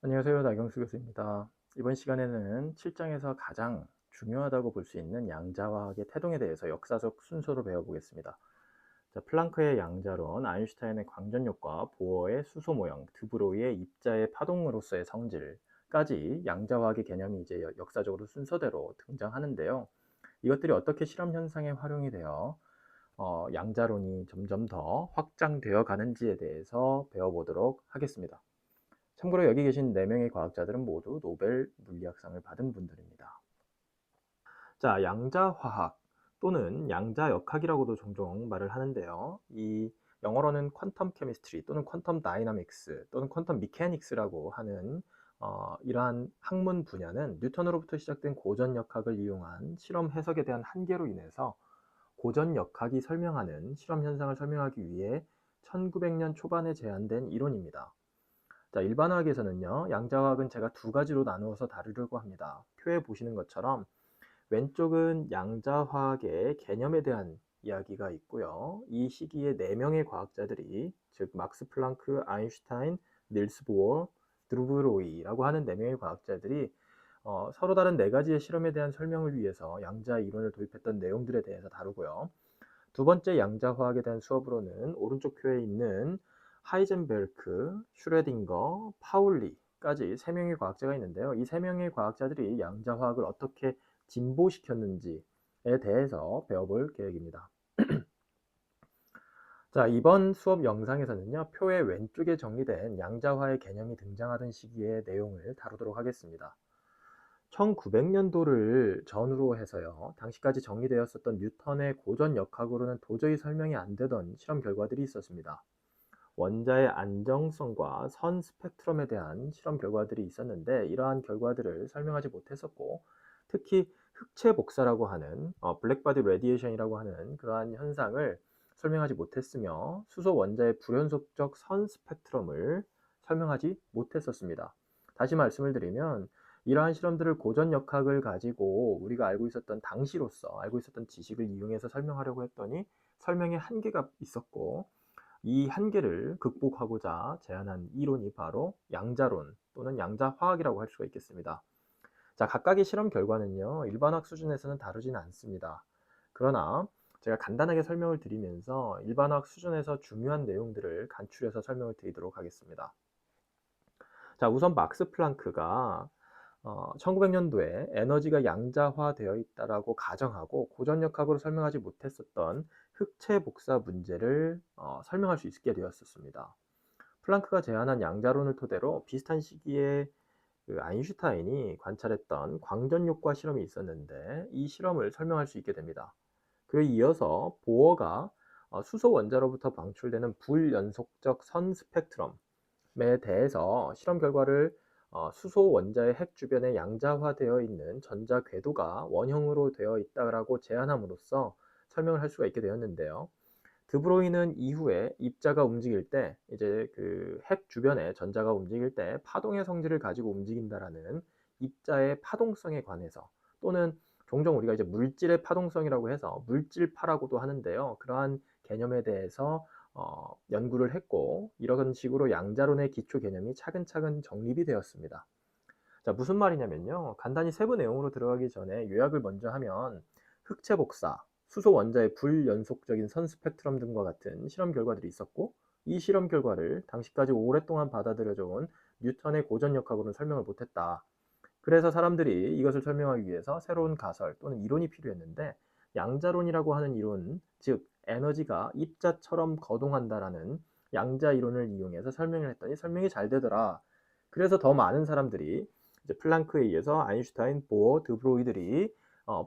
안녕하세요. 나경수 교수입니다. 이번 시간에는 7장에서 가장 중요하다고 볼 수 있는 양자화학의 태동에 대해서 역사적 순서로 배워보겠습니다. 자, 플랑크의 양자론, 아인슈타인의 광전력과, 보어의 수소 모형, 드브로이의 입자의 파동으로서의 성질까지 양자화학의 개념이 이제 역사적으로 순서대로 등장하는데요. 이것들이 어떻게 실험 현상에 활용이 되어 양자론이 점점 더 확장되어 가는지에 대해서 배워보도록 하겠습니다. 참고로 여기 계신 4명의 과학자들은 모두 노벨 물리학상을 받은 분들입니다. 자, 양자화학 또는 양자역학이라고도 종종 말을 하는데요. 이 영어로는 퀀텀 케미스트리 또는 퀀텀 다이나믹스 또는 퀀텀 미케닉스라고 하는 이러한 학문 분야는 뉴턴으로부터 시작된 고전역학을 이용한 실험 해석에 대한 한계로 인해서 고전역학이 설명하는 실험 현상을 설명하기 위해 1900년 초반에 제안된 이론입니다. 자, 일반화학에서는요, 양자화학은 제가 두 가지로 나누어서 다루려고 합니다. 표에 보시는 것처럼 왼쪽은 양자화학의 개념에 대한 이야기가 있고요. 이 시기에 4명의 과학자들이, 즉 막스 플랑크, 아인슈타인, 닐스 보어, 드루브로이라고 하는 4명의 과학자들이 서로 다른 4가지의 실험에 대한 설명을 위해서 양자 이론을 도입했던 내용들에 대해서 다루고요. 두 번째 양자화학에 대한 수업으로는 오른쪽 표에 있는 하이젠베르크, 슈레딩거, 파울리까지 3명의 과학자가 있는데요. 이 3명의 과학자들이 양자화학을 어떻게 진보시켰는지에 대해서 배워볼 계획입니다. 자, 이번 수업 영상에서는요, 표의 왼쪽에 정리된 양자화의 개념이 등장하던 시기의 내용을 다루도록 하겠습니다. 1900년도를 전후로 해서요, 당시까지 정리되었었던 뉴턴의 고전 역학으로는 도저히 설명이 안 되던 실험 결과들이 있었습니다. 원자의 안정성과 선 스펙트럼에 대한 실험 결과들이 있었는데 이러한 결과들을 설명하지 못했었고, 특히 흑체 복사라고 하는 블랙바디 레디에이션이라고 하는 그러한 현상을 설명하지 못했으며 수소 원자의 불연속적 선 스펙트럼을 설명하지 못했었습니다. 다시 말씀을 드리면 이러한 실험들을 고전 역학을 가지고 우리가 알고 있었던 당시로서 알고 있었던 지식을 이용해서 설명하려고 했더니 설명에 한계가 있었고, 이 한계를 극복하고자 제안한 이론이 바로 양자론 또는 양자화학이라고 할 수가 있겠습니다. 자, 각각의 실험 결과는요, 일반학 수준에서는 다루지는 않습니다. 그러나 제가 간단하게 설명을 드리면서 일반학 수준에서 중요한 내용들을 간추려서 설명을 드리도록 하겠습니다. 자, 우선 막스 플랑크가 1900년도에 에너지가 양자화되어 있다라고 가정하고 고전역학으로 설명하지 못했었던 흑체 복사 문제를 설명할 수 있게 되었습니다. 플랑크가 제안한 양자론을 토대로 비슷한 시기에 그 아인슈타인이 관찰했던 광전효과 실험이 있었는데 이 실험을 설명할 수 있게 됩니다. 그에 이어서 보어가 수소 원자로부터 방출되는 불연속적 선 스펙트럼에 대해서 실험 결과를 수소 원자의 핵 주변에 양자화되어 있는 전자 궤도가 원형으로 되어 있다라고 제안함으로써 설명을 할 수가 있게 되었는데요. 드브로이는 이후에 입자가 움직일 때 이제 그 핵 주변에 전자가 움직일 때 파동의 성질을 가지고 움직인다라는 입자의 파동성에 관해서, 또는 종종 우리가 이제 물질의 파동성이라고 해서 물질파라고도 하는데요. 그러한 개념에 대해서 연구를 했고, 이런 식으로 양자론의 기초 개념이 차근차근 정립이 되었습니다. 자, 무슨 말이냐면요, 간단히 세부 내용으로 들어가기 전에 요약을 먼저 하면 흑체 복사, 수소 원자의 불연속적인 선 스펙트럼 등과 같은 실험 결과들이 있었고, 이 실험 결과를 당시까지 오랫동안 받아들여져 온 뉴턴의 고전역학으로는 설명을 못했다. 그래서 사람들이 이것을 설명하기 위해서 새로운 가설 또는 이론이 필요했는데, 양자론이라고 하는 이론, 즉 에너지가 입자처럼 거동한다라는 양자 이론을 이용해서 설명을 했더니 설명이 잘 되더라. 그래서 더 많은 사람들이 이제 플랑크에 의해서 아인슈타인, 보어, 드브로이들이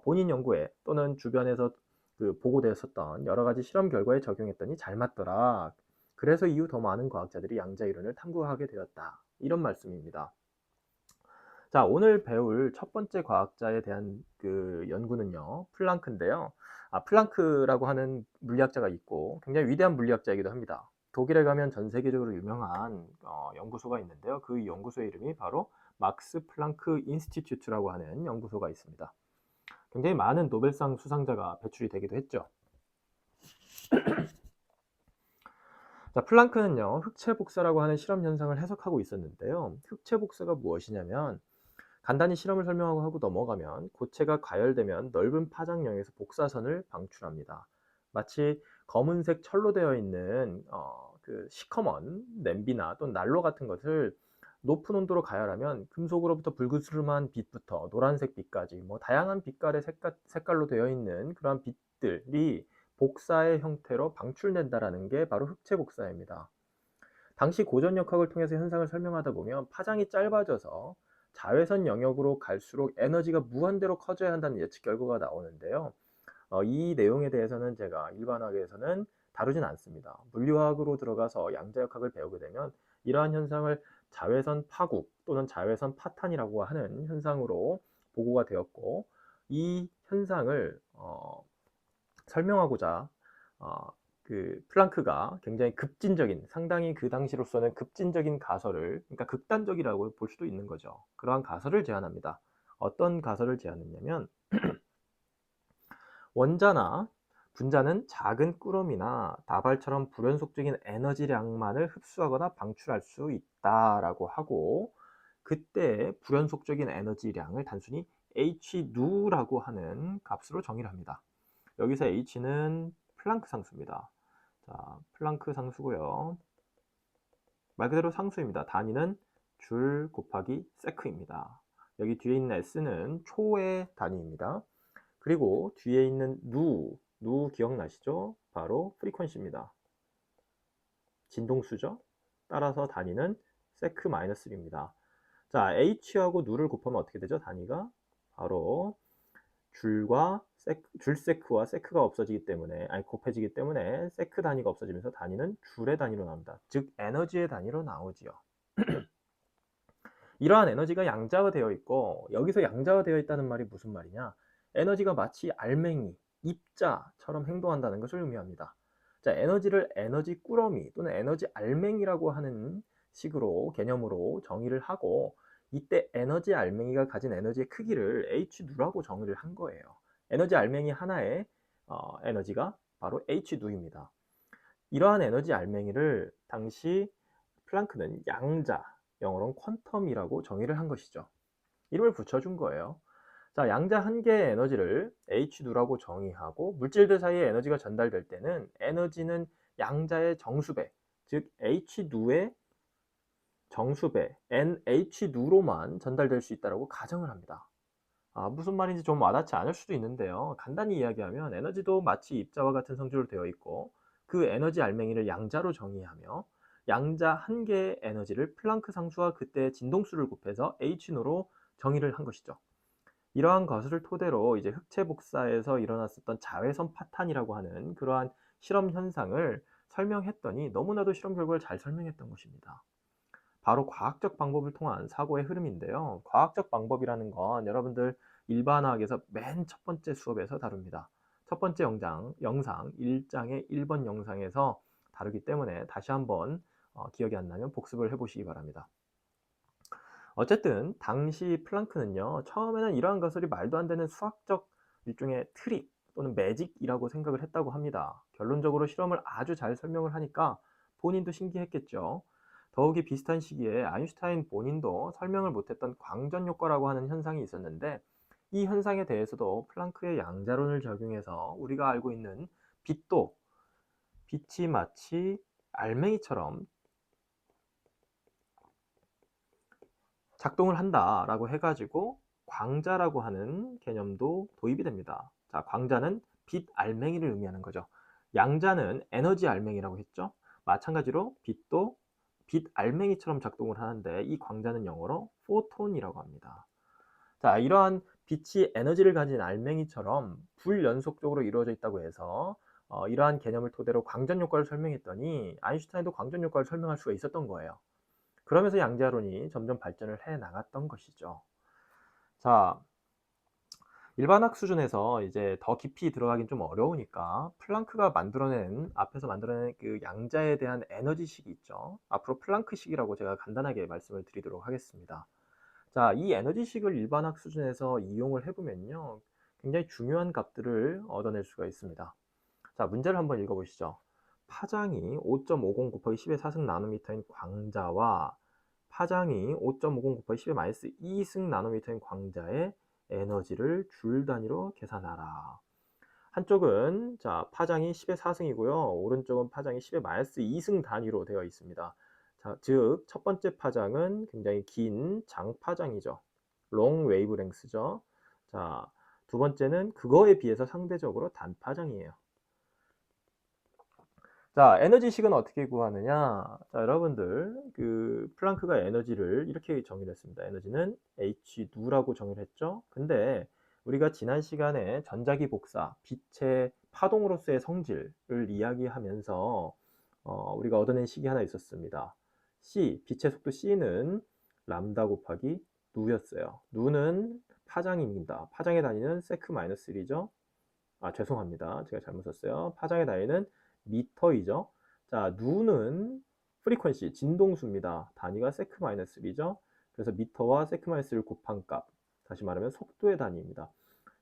본인 연구에 또는 주변에서 그 보고되었었던 여러 가지 실험 결과에 적용했더니 잘 맞더라. 그래서 이후 더 많은 과학자들이 양자 이론을 탐구하게 되었다. 이런 말씀입니다. 자, 오늘 배울 첫 번째 과학자에 대한 그 연구는요, 플랑크인데요. 플랑크라고 하는 물리학자가 있고 굉장히 위대한 물리학자이기도 합니다. 독일에 가면 전 세계적으로 유명한 연구소가 있는데요. 그 연구소의 이름이 바로 막스 플랑크 인스티튜트라고 하는 연구소가 있습니다. 굉장히 많은 노벨상 수상자가 배출이 되기도 했죠. 자, 플랑크는요, 흑체 복사라고 하는 실험 현상을 해석하고 있었는데요. 흑체 복사가 무엇이냐면 간단히 실험을 설명하고 하고 넘어가면 고체가 가열되면 넓은 파장형에서 복사선을 방출합니다. 마치 검은색 철로 되어 있는 그 시커먼 냄비나 또는 난로 같은 것을 높은 온도로 가열하면 금속으로부터 불그스름한 빛부터 노란색 빛까지 뭐 다양한 빛깔의 색깔로 되어 있는 그러한 빛들이 복사의 형태로 방출된다라는 게 바로 흑체 복사입니다. 당시 고전역학을 통해서 현상을 설명하다 보면 파장이 짧아져서 자외선 영역으로 갈수록 에너지가 무한대로 커져야 한다는 예측 결과가 나오는데요. 이 내용에 대해서는 제가 일반화학에서는 다루진 않습니다. 물리화학으로 들어가서 양자역학을 배우게 되면 이러한 현상을 자외선 파국 또는 자외선 파탄이라고 하는 현상으로 보고가 되었고, 이 현상을 설명하고자 그 플랑크가 굉장히 급진적인, 상당히 그 당시로서는 급진적인 가설을, 그러니까 극단적이라고 볼 수도 있는 거죠. 그러한 가설을 제안합니다. 어떤 가설을 제안했냐면 원자나 분자는 작은 꾸러미나 다발처럼 불연속적인 에너지량만을 흡수하거나 방출할 수 있다라고 하고, 그때 불연속적인 에너지량을 단순히 h누라고 하는 값으로 정의를 합니다. 여기서 h는 플랑크 상수입니다. 자, 플랑크 상수고요. 말 그대로 상수입니다. 단위는 줄 곱하기 세크입니다. 여기 뒤에 있는 s는 초의 단위입니다. 그리고 뒤에 있는 누 기억나시죠? 바로 프리퀀시입니다. 진동수죠. 따라서 단위는 세크 마이너스 1입니다. 자, h하고 누를 곱하면 어떻게 되죠? 단위가 바로 줄 세크와 세크가 없어지기 때문에, 곱해지기 때문에 세크 단위가 없어지면서 단위는 줄의 단위로 나옵니다. 즉 에너지의 단위로 나오지요. 이러한 에너지가 양자화되어 있고, 여기서 양자화되어 있다는 말이 무슨 말이냐? 에너지가 마치 알맹이, 입자처럼 행동한다는 것을 의미합니다. 자, 에너지를 에너지 꾸러미 또는 에너지 알맹이라고 하는 식으로 개념으로 정의를 하고, 이때 에너지 알맹이가 가진 에너지의 크기를 h누라고 정의를 한 거예요. 에너지 알맹이 하나의 에너지가 바로 h누입니다. 이러한 에너지 알맹이를 당시 플랑크는 양자, 영어로는 퀀텀이라고 정의를 한 것이죠. 이름을 붙여준 거예요. 자, 양자 한 개의 에너지를 h누라고 정의하고, 물질들 사이에 에너지가 전달될 때는 에너지는 양자의 정수배, 즉 h누의 정수배 nh누로만 전달될 수 있다고 가정을 합니다. 무슨 말인지 좀 와닿지 않을 수도 있는데요. 간단히 이야기하면 에너지도 마치 입자와 같은 성질로 되어 있고, 그 에너지 알맹이를 양자로 정의하며 양자 한 개의 에너지를 플랑크 상수와 그때의 진동수를 곱해서 h누로 정의를 한 것이죠. 이러한 것을 토대로 이제 흑체 복사에서 일어났었던 자외선 파탄이라고 하는 그러한 실험 현상을 설명했더니 너무나도 실험 결과를 잘 설명했던 것입니다. 바로 과학적 방법을 통한 사고의 흐름인데요. 과학적 방법이라는 건 여러분들 일반화학에서 맨 첫 번째 수업에서 다룹니다. 첫 번째 영상 1장의 1번 영상에서 다루기 때문에 다시 한번 기억이 안 나면 복습을 해보시기 바랍니다. 어쨌든 당시 플랑크는요, 처음에는 이러한 것들이 말도 안 되는 수학적 일종의 트릭 또는 매직이라고 생각을 했다고 합니다. 결론적으로 실험을 아주 잘 설명을 하니까 본인도 신기했겠죠. 더욱이 비슷한 시기에 아인슈타인 본인도 설명을 못했던 광전 효과라고 하는 현상이 있었는데, 이 현상에 대해서도 플랑크의 양자론을 적용해서 우리가 알고 있는 빛이 마치 알맹이처럼 작동을 한다라고 해가지고 광자라고 하는 개념도 도입이 됩니다. 자, 광자는 빛 알맹이를 의미하는 거죠. 양자는 에너지 알맹이라고 했죠. 마찬가지로 빛도 빛 알맹이처럼 작동을 하는데, 이 광자는 영어로 포톤이라고 합니다. 자, 이러한 빛이 에너지를 가진 알맹이처럼 불연속적으로 이루어져 있다고 해서 이러한 개념을 토대로 광전 효과를 설명했더니 아인슈타인도 광전 효과를 설명할 수가 있었던 거예요. 그러면서 양자론이 점점 발전을 해 나갔던 것이죠. 자, 일반학 수준에서 이제 더 깊이 들어가긴 좀 어려우니까 플랑크가 앞에서 만들어낸 그 양자에 대한 에너지식이 있죠. 앞으로 플랑크식이라고 제가 간단하게 말씀을 드리도록 하겠습니다. 자, 이 에너지식을 일반학 수준에서 이용을 해보면요, 굉장히 중요한 값들을 얻어낼 수가 있습니다. 자, 문제를 한번 읽어보시죠. 파장이 5.50 곱하기 10의 4승 나노미터인 광자와 파장이 5.50 곱하기 10의 마이너스 2승 나노미터인 광자의 에너지를 줄 단위로 계산하라. 한쪽은 자 파장이 10의 4승이고요. 오른쪽은 파장이 10의 마이너스 2승 단위로 되어 있습니다. 자, 즉 첫 번째 파장은 굉장히 긴 장파장이죠. 롱 웨이브랭스죠. 자, 두 번째는 그거에 비해서 상대적으로 단파장이에요. 자, 에너지식은 어떻게 구하느냐? 자, 여러분들 그 플랑크가 에너지를 이렇게 정의를 했습니다. 에너지는 h누라고 정의를 했죠. 근데 우리가 지난 시간에 전자기 복사, 빛의 파동으로서의 성질을 이야기하면서 우리가 얻어낸 식이 하나 있었습니다. c, 빛의 속도 c는 람다 곱하기 누였어요. 누는 파장입니다. 파장의 단위는 세크-1죠. 아, 죄송합니다. 제가 잘못 썼어요. 파장의 단위는 미터이죠. 자, 누는 프리퀀시, 진동수입니다. 단위가 세크-1죠. 그래서 미터와 세크-1를 곱한 값, 다시 말하면 속도의 단위입니다.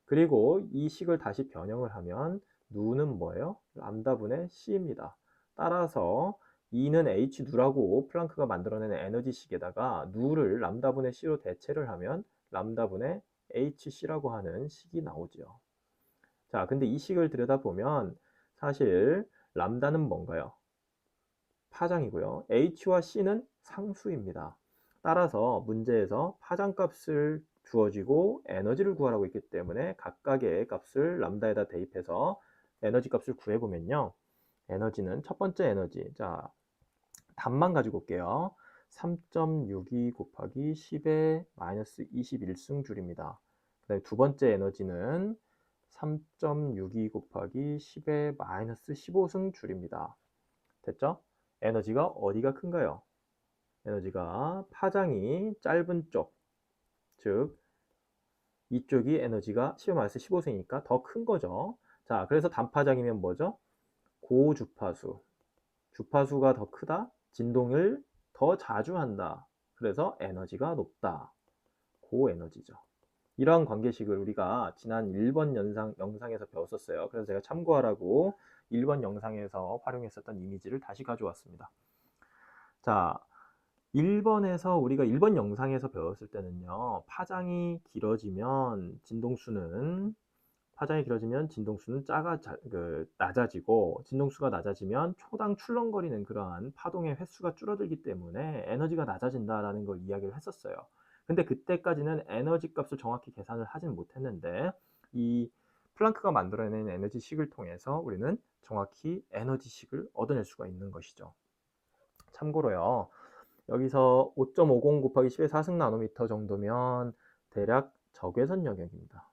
그리고 이 식을 다시 변형을 하면 누는 뭐예요? 람다분의 c입니다. 따라서 E는 h누라고 플랑크가 만들어낸 에너지식에다가 누를 람다분의 c로 대체를 하면 람다분의 hc라고 하는 식이 나오죠. 자, 근데 이 식을 들여다보면 사실 람다는 뭔가요? 파장이고요. h와 c는 상수입니다. 따라서 문제에서 파장값을 주어지고 에너지를 구하라고 했기 때문에 각각의 값을 람다에다 대입해서 에너지 값을 구해보면요. 에너지는 첫 번째 에너지, 자 답만 가지고 올게요. 3.62 곱하기 10의 마이너스 21승 줄입니다. 그다음에 두 번째 에너지는 3.62 곱하기 10의 마이너스 15승 줄입니다. 됐죠? 에너지가 어디가 큰가요? 에너지가 파장이 짧은 쪽, 즉 이쪽이 에너지가 10의 마이너스 15승이니까 더 큰 거죠. 자, 그래서 단파장이면 뭐죠? 고주파수. 주파수가 더 크다. 진동을 더 자주 한다. 그래서 에너지가 높다. 고에너지죠. 이러한 관계식을 우리가 지난 1번 영상에서 배웠었어요. 그래서 제가 참고하라고 1번 영상에서 활용했었던 이미지를 다시 가져왔습니다. 자, 1번에서 우리가 1번 영상에서 배웠을 때는요. 파장이 길어지면 진동수는 낮아지고 진동수가 낮아지면 초당 출렁거리는 그러한 파동의 횟수가 줄어들기 때문에 에너지가 낮아진다라는 걸 이야기를 했었어요. 근데 그때까지는 에너지 값을 정확히 계산을 하진 못했는데 이 플랑크가 만들어낸 에너지식을 통해서 우리는 정확히 에너지식을 얻어낼 수가 있는 것이죠. 참고로요. 여기서 5.50 곱하기 10의 4승 나노미터 정도면 대략 적외선 영역입니다.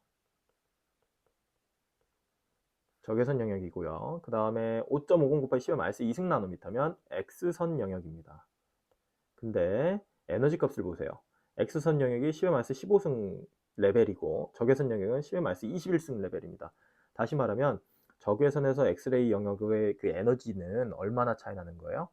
적외선 영역이고요. 그 다음에 5.50 곱하기 10의 마이너스 2승 나노미터면 X선 영역입니다. 근데 에너지 값을 보세요. X선 영역이 10의 마이너스 15승 레벨이고 적외선 영역은 10의 마이너스 21승 레벨입니다. 다시 말하면 적외선에서 엑스레이 영역의 그 에너지는 얼마나 차이 나는 거예요?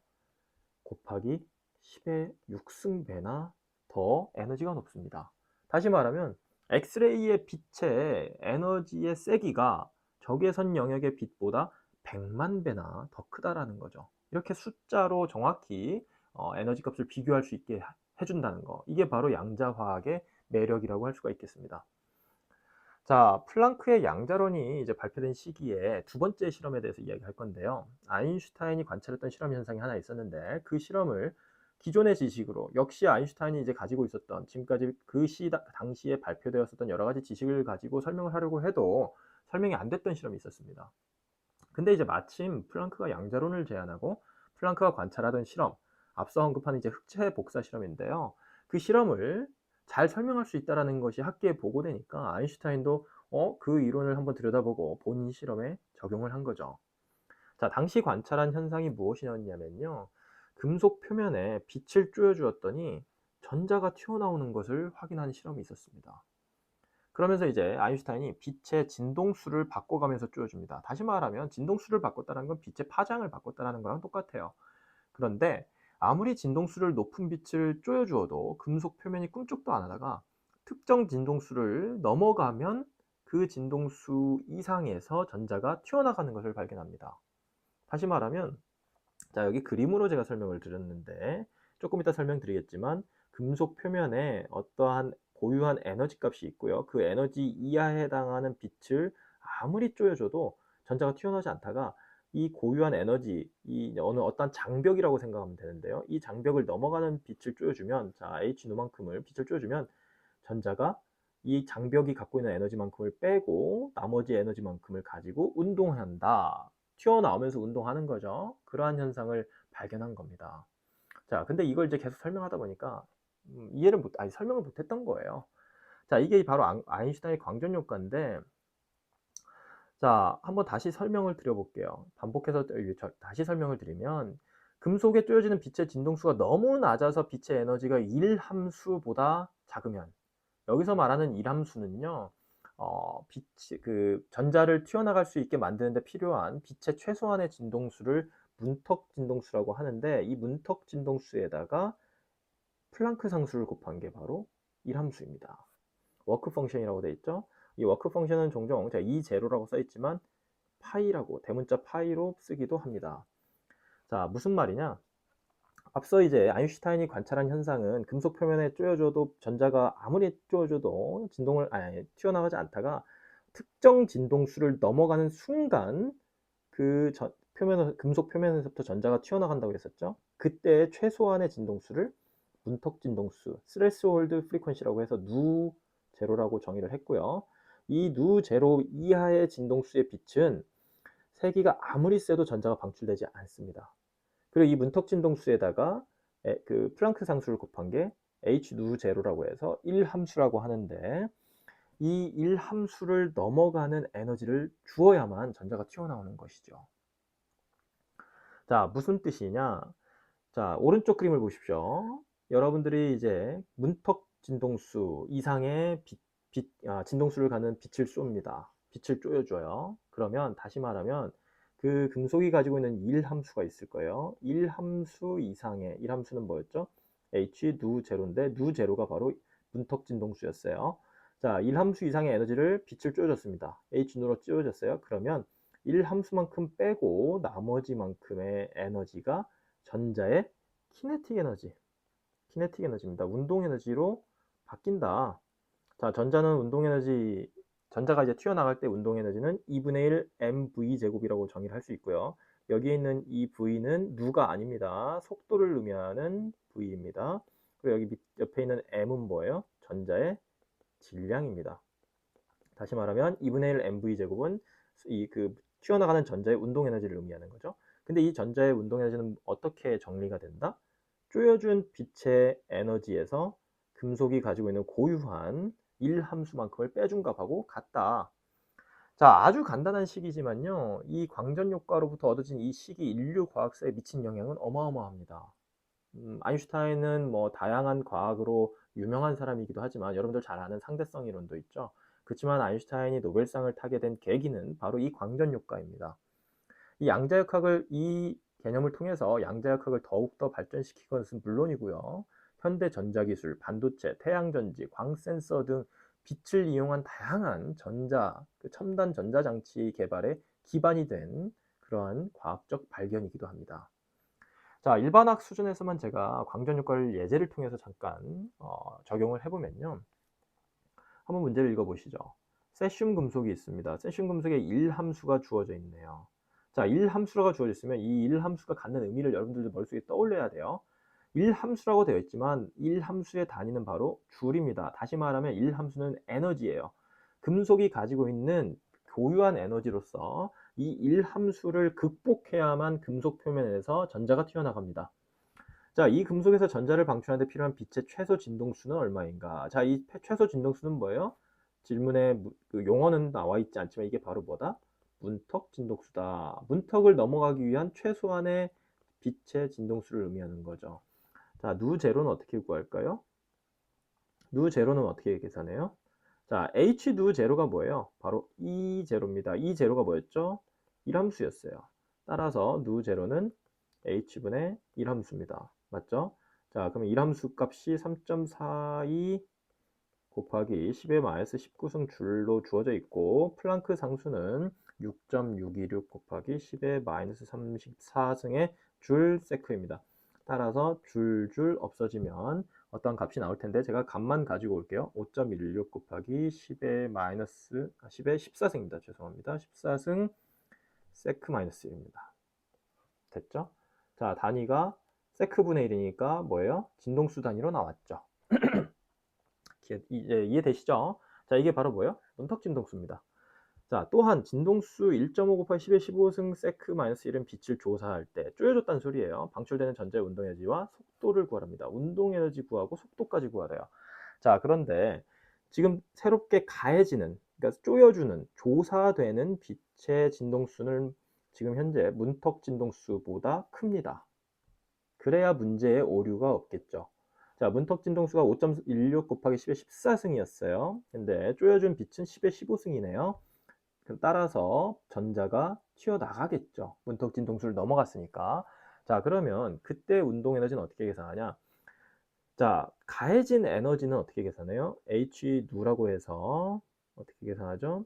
곱하기 10의 6승배나 더 에너지가 높습니다. 다시 말하면 엑스레이의 빛의 에너지의 세기가 적외선 영역의 빛보다 100만 배나 더 크다라는 거죠. 이렇게 숫자로 정확히 에너지 값을 비교할 수 있게 해준다는 거. 이게 바로 양자화학의 매력이라고 할 수가 있겠습니다. 자, 플랑크의 양자론이 이제 발표된 시기에 두 번째 실험에 대해서 이야기할 건데요. 아인슈타인이 관찰했던 실험 현상이 하나 있었는데 그 실험을 기존의 지식으로 역시 아인슈타인이 이제 가지고 있었던 지금까지 그 당시에 발표되었었던 여러 가지 지식을 가지고 설명을 하려고 해도 설명이 안 됐던 실험이 있었습니다. 근데 이제 마침 플랑크가 양자론을 제안하고 플랑크가 관찰하던 실험, 앞서 언급한 이제 흑체 복사 실험인데요. 그 실험을 잘 설명할 수 있다는 것이 학계에 보고되니까 아인슈타인도 그 이론을 한번 들여다보고 본인 실험에 적용을 한 거죠. 자, 당시 관찰한 현상이 무엇이었냐면요. 금속 표면에 빛을 쪼여주었더니 전자가 튀어나오는 것을 확인한 실험이 있었습니다. 그러면서 이제 아인슈타인이 빛의 진동수를 바꿔가면서 쪼여줍니다. 다시 말하면 진동수를 바꿨다는 건 빛의 파장을 바꿨다는 거랑 똑같아요. 그런데 아무리 진동수를 높은 빛을 쪼여주어도 금속 표면이 꿈쩍도 안 하다가 특정 진동수를 넘어가면 그 진동수 이상에서 전자가 튀어나가는 것을 발견합니다. 다시 말하면 자, 여기 그림으로 제가 설명을 드렸는데 조금 이따 설명드리겠지만 금속 표면에 어떠한 고유한 에너지 값이 있고요. 그 에너지 이하에 해당하는 빛을 아무리 쪼여줘도 전자가 튀어나오지 않다가 이 고유한 에너지, 이 어떠한 장벽이라고 생각하면 되는데요. 이 장벽을 넘어가는 빛을 쪼여주면, 자, H누만큼을 빛을 쪼여주면 전자가 이 장벽이 갖고 있는 에너지만큼을 빼고 나머지 에너지만큼을 가지고 운동한다. 튀어나오면서 운동하는 거죠. 그러한 현상을 발견한 겁니다. 자, 근데 이걸 이제 계속 설명하다 보니까 설명을 못했던 거예요. 자, 이게 바로 아인슈타인의 광전 효과인데, 자, 한번 다시 설명을 드려볼게요. 반복해서 다시 설명을 드리면, 금속에 쪼여지는 빛의 진동수가 너무 낮아서 빛의 에너지가 1함수보다 작으면, 여기서 말하는 1함수는요, 전자를 튀어나갈 수 있게 만드는데 필요한 빛의 최소한의 진동수를 문턱 진동수라고 하는데, 이 문턱 진동수에다가 플랑크 상수를 곱한 게 바로 1함수입니다. 워크 펑션이라고 되어 있죠. 이 워크 펑션은 종종 E0라고 써 있지만 파이라고, 대문자 파이로 쓰기도 합니다. 자, 무슨 말이냐? 앞서 이제 아인슈타인이 관찰한 현상은 금속 표면에 쪼여줘도 전자가 아무리 쪼여줘도 튀어나가지 않다가 특정 진동수를 넘어가는 순간 금속 표면에서부터 전자가 튀어나간다고 했었죠. 그때의 최소한의 진동수를 문턱 진동수, 스레스홀드 프리퀀시라고 해서 누 제로라고 정의를 했고요. 이 누 제로 이하의 진동수의 빛은 세기가 아무리 세도 전자가 방출되지 않습니다. 그리고 이 문턱 진동수에다가 그 플랑크 상수를 곱한 게 h 누 제로라고 해서 1함수라고 하는데, 이 1함수를 넘어가는 에너지를 주어야만 전자가 튀어나오는 것이죠. 자, 무슨 뜻이냐? 자, 오른쪽 그림을 보십시오. 여러분들이 이제 문턱 진동수 이상의 진동수를 가는 빛을 쏩니다. 빛을 쪼여줘요. 그러면 다시 말하면 그 금속이 가지고 있는 1함수가 있을 거예요. 1함수 이상의 1함수는 뭐였죠? H 누 제로인데 누 제로가 바로 문턱 진동수였어요. 자, 1함수 이상의 에너지를 빛을 쪼여줬습니다. H 누로 쪼여줬어요. 그러면 1함수만큼 빼고 나머지만큼의 에너지가 전자의 키네틱 에너지입니다. 운동 에너지로 바뀐다. 자, 전자가 이제 튀어나갈 때 운동 에너지는 2분의 1 mv 제곱이라고 정의를 할 수 있고요. 여기에 있는 이 v는 누가 아닙니다. 속도를 의미하는 v입니다. 그리고 여기 옆에 있는 m은 뭐예요? 전자의 질량입니다. 다시 말하면 2분의 1 mv 제곱은 튀어나가는 전자의 운동 에너지를 의미하는 거죠. 근데 이 전자의 운동 에너지는 어떻게 정리가 된다? 쪼여준 빛의 에너지에서 금속이 가지고 있는 고유한 1함수만큼을 빼준 값하고 같다. 자, 아주 간단한 식이지만요, 이 광전 효과로부터 얻어진 이 식이 인류 과학사에 미친 영향은 어마어마합니다. 아인슈타인은 뭐 다양한 과학으로 유명한 사람이기도 하지만 여러분들 잘 아는 상대성 이론도 있죠. 그렇지만 아인슈타인이 노벨상을 타게 된 계기는 바로 이 광전 효과입니다. 이 개념을 통해서 양자역학을 더욱더 발전시킨 것은 물론이고요. 현대 전자기술, 반도체, 태양전지, 광센서 등 빛을 이용한 다양한 첨단 전자장치 개발에 기반이 된 그러한 과학적 발견이기도 합니다. 자, 일반학 수준에서만 제가 광전 효과를 예제를 통해서 잠깐 적용을 해보면요. 한번 문제를 읽어보시죠. 세슘 금속이 있습니다. 세슘 금속에 1함수가 주어져 있네요. 자, 1함수가 주어져 있으면 이 1함수가 갖는 의미를 여러분들도 머릿속에 떠올려야 돼요. 1함수라고 되어 있지만 1함수의 단위는 바로 줄입니다. 다시 말하면 1함수는 에너지예요. 금속이 가지고 있는 고유한 에너지로서 이 1함수를 극복해야만 금속 표면에서 전자가 튀어나갑니다. 자, 이 금속에서 전자를 방출하는 데 필요한 빛의 최소 진동수는 얼마인가? 자, 이 최소 진동수는 뭐예요? 질문에 그 용어는 나와 있지 않지만 이게 바로 뭐다? 문턱 진동수다. 문턱을 넘어가기 위한 최소한의 빛의 진동수를 의미하는 거죠. 자, 누 제로는 어떻게 구할까요? 누 제로는 어떻게 계산해요? 자, h 누 제로가 뭐예요? 바로 E 제로입니다. E 제로가 뭐였죠? 1함수였어요. 따라서 누 제로는 h분의 1함수입니다. 맞죠? 자, 그러면 1함수 값이 3.42 곱하기 10의 마이너스 19승 줄로 주어져 있고, 플랑크 상수는 6.626 곱하기 10의 마이너스 34승의 줄 세크입니다. 따라서 줄줄 없어지면 어떤 값이 나올 텐데 제가 값만 가지고 올게요. 5.16 곱하기 10의 마이너스 10의 14승입니다. 죄송합니다. 14승 세크 마이너스 1입니다. 됐죠? 자, 단위가 세크분의 1이니까 뭐예요? 진동수 단위로 나왔죠. 이제 이해되시죠? 자, 이게 바로 뭐예요? 문턱 진동수입니다. 자, 또한 진동수 1.5 곱하기 10의 15승 세크 마이너스 1은 빛을 조사할 때 쪼여줬다는 소리예요. 방출되는 전자의 운동 에너지와 속도를 구하랍니다. 운동 에너지 구하고 속도까지 구하래요. 자, 그런데 지금 새롭게 가해지는, 그러니까 쪼여주는, 조사되는 빛의 진동수는 지금 현재 문턱 진동수보다 큽니다. 그래야 문제에 오류가 없겠죠. 자, 문턱 진동수가 5.16 곱하기 10의 14승이었어요. 근데 쪼여준 빛은 10의 15승이네요. 따라서 전자가 튀어나가겠죠. 문턱 진동수를 넘어갔으니까. 자, 그러면 그때 운동 에너지는 어떻게 계산하냐? 자, 가해진 에너지는 어떻게 계산해요? H 누라고 해서 어떻게 계산하죠?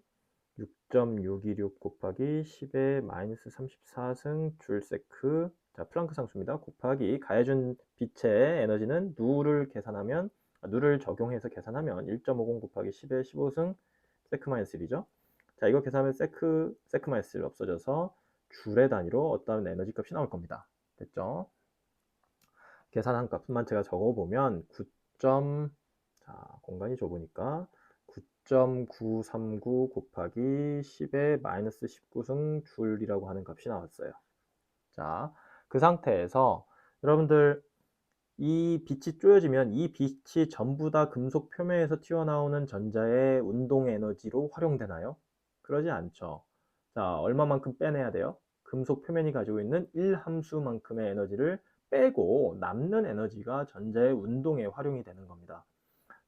6.626 곱하기 10의 마이너스 34승 줄 세크, 자, 플랑크 상수입니다. 곱하기 가해준 빛의 에너지는 누를 계산하면, 누를 적용해서 계산하면 1.50 곱하기 10의 15승 세크 마이너스 1이죠. 자, 이거 계산하면 세크 마이너스 1 없어져서 줄의 단위로 어떤 에너지 값이 나올 겁니다. 됐죠? 계산한 값만 제가 적어보면 9. 자, 공간이 좁으니까 9.939 곱하기 10의 마이너스 19승 줄이라고 하는 값이 나왔어요. 자, 그 상태에서 여러분들 이 빛이 쪼여지면 이 빛이 전부 다 금속 표면에서 튀어나오는 전자의 운동 에너지로 활용되나요? 그러지 않죠. 자, 얼마만큼 빼내야 돼요? 금속 표면이 가지고 있는 1함수만큼의 에너지를 빼고 남는 에너지가 전자의 운동에 활용이 되는 겁니다.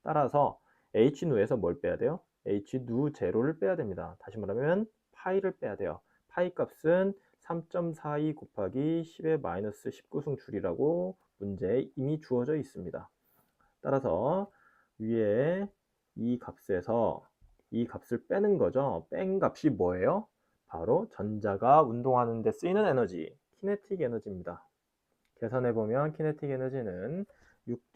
따라서 H누에서 뭘 빼야 돼요? H누 제로를 빼야 됩니다. 다시 말하면 파이를 빼야 돼요. 파이 값은 3.42 곱하기 10의 마이너스 19승 줄이라고 문제에 이미 주어져 있습니다. 따라서 위에 이 값에서 이 값을 빼는 거죠. 뺀 값이 뭐예요? 바로 전자가 운동하는 데 쓰이는 에너지, 키네틱 에너지입니다. 계산해보면 키네틱 에너지는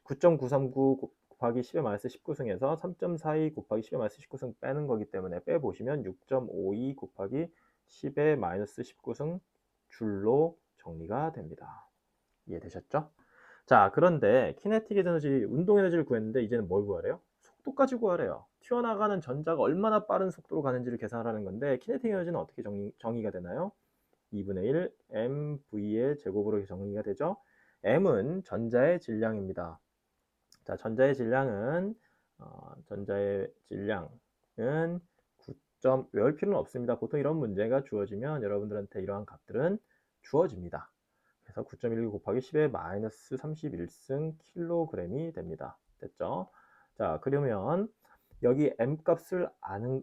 9.939 곱하기 10의 마이너스 19승에서 3.42 곱하기 10의 마이너스 19승 빼는 거기 때문에 빼보시면 6.52 곱하기 10의 마이너스 19승 줄로 정리가 됩니다. 이해되셨죠? 자, 그런데 키네틱 에너지, 운동 에너지를 구했는데 이제는 뭘 구하래요? 속도까지 구하래요. 튀어나가는 전자가 얼마나 빠른 속도로 가는지를 계산하라는 건데 키네틱 에너지는 어떻게 정의가 되나요? 2분의 1 mv의 제곱으로 정의가 되죠. m은 전자의 질량입니다. 자, 전자의 질량은 9. 외울 필요는 없습니다. 보통 이런 문제가 주어지면 여러분들한테 이러한 값들은 주어집니다. 그래서 9.12 곱하기 10의 마이너스 31승 킬로그램이 됩니다. 됐죠? 자, 그러면 여기 m 값을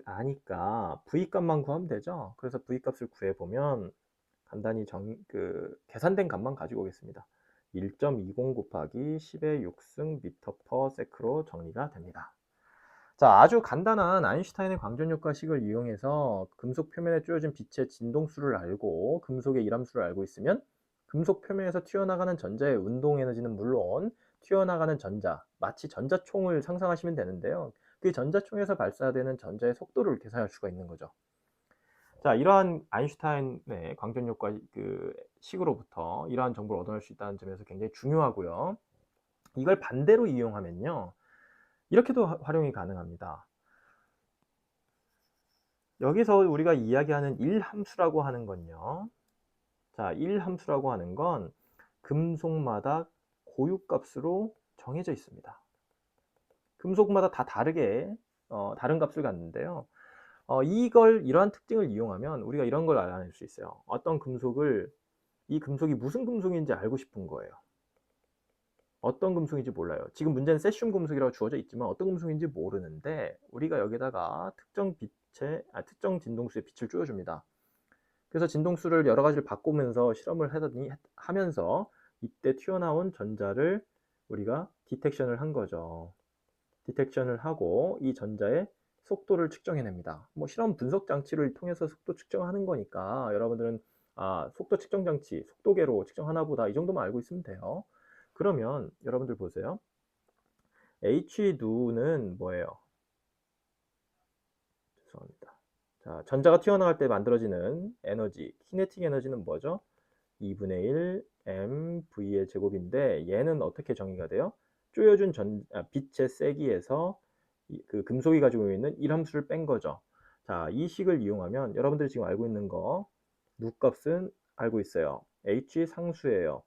아니까 v 값만 구하면 되죠. 그래서 v 값을 구해보면 간단히 계산된 값만 가지고 오겠습니다. 1.20 곱하기 10의 6승 미터 퍼 세크로 정리가 됩니다. 자, 아주 간단한 아인슈타인의 광전효과식을 이용해서 금속 표면에 쪼여진 빛의 진동수를 알고 금속의 일함수를 알고 있으면 금속 표면에서 튀어나가는 전자의 운동 에너지는 물론 튀어나가는 전자, 마치 전자총을 상상하시면 되는데요. 그 전자총에서 발사되는 전자의 속도를 계산할 수가 있는 거죠. 자, 이러한 아인슈타인의 광전효과 식으로부터 이러한 정보를 얻어낼 수 있다는 점에서 굉장히 중요하고요. 이걸 반대로 이용하면요. 이렇게도 활용이 가능합니다. 여기서 우리가 이야기하는 1함수라고 하는 건요. 자, 1함수라고 하는 건 금속마다 고유값으로 정해져 있습니다. 금속마다 다 다르게 다른 값을 갖는데요. 이러한 특징을 이용하면 우리가 이런 걸 알아낼 수 있어요. 이 금속이 무슨 금속인지 알고 싶은 거예요. 어떤 금속인지 몰라요. 지금 문제는 세슘 금속이라고 주어져 있지만 어떤 금속인지 모르는데 우리가 여기다가 특정 진동수의 빛을 쪼여줍니다. 그래서 진동수를 여러 가지를 바꾸면서 실험을 하면서 이때 튀어나온 전자를 우리가 디텍션을 한 거죠. 디텍션을 하고 이 전자의 속도를 측정해냅니다. 뭐 실험 분석 장치를 통해서 속도 측정하는 거니까 여러분들은 속도 측정 장치, 속도계로 측정하나 보다. 이 정도만 알고 있으면 돼요. 그러면 여러분들 보세요. H누는 뭐예요? 죄송합니다. 자, 전자가 튀어나갈 때 만들어지는 에너지, 키네틱 에너지는 뭐죠? 2분의 1 mv의 제곱인데 얘는 어떻게 정의가 돼요? 쪼여준 빛의 세기에서 그 금속이 가지고 있는 1함수를 뺀 거죠. 자, 이 식을 이용하면 여러분들이 지금 알고 있는 거 누 값은 알고 있어요. H 상수예요.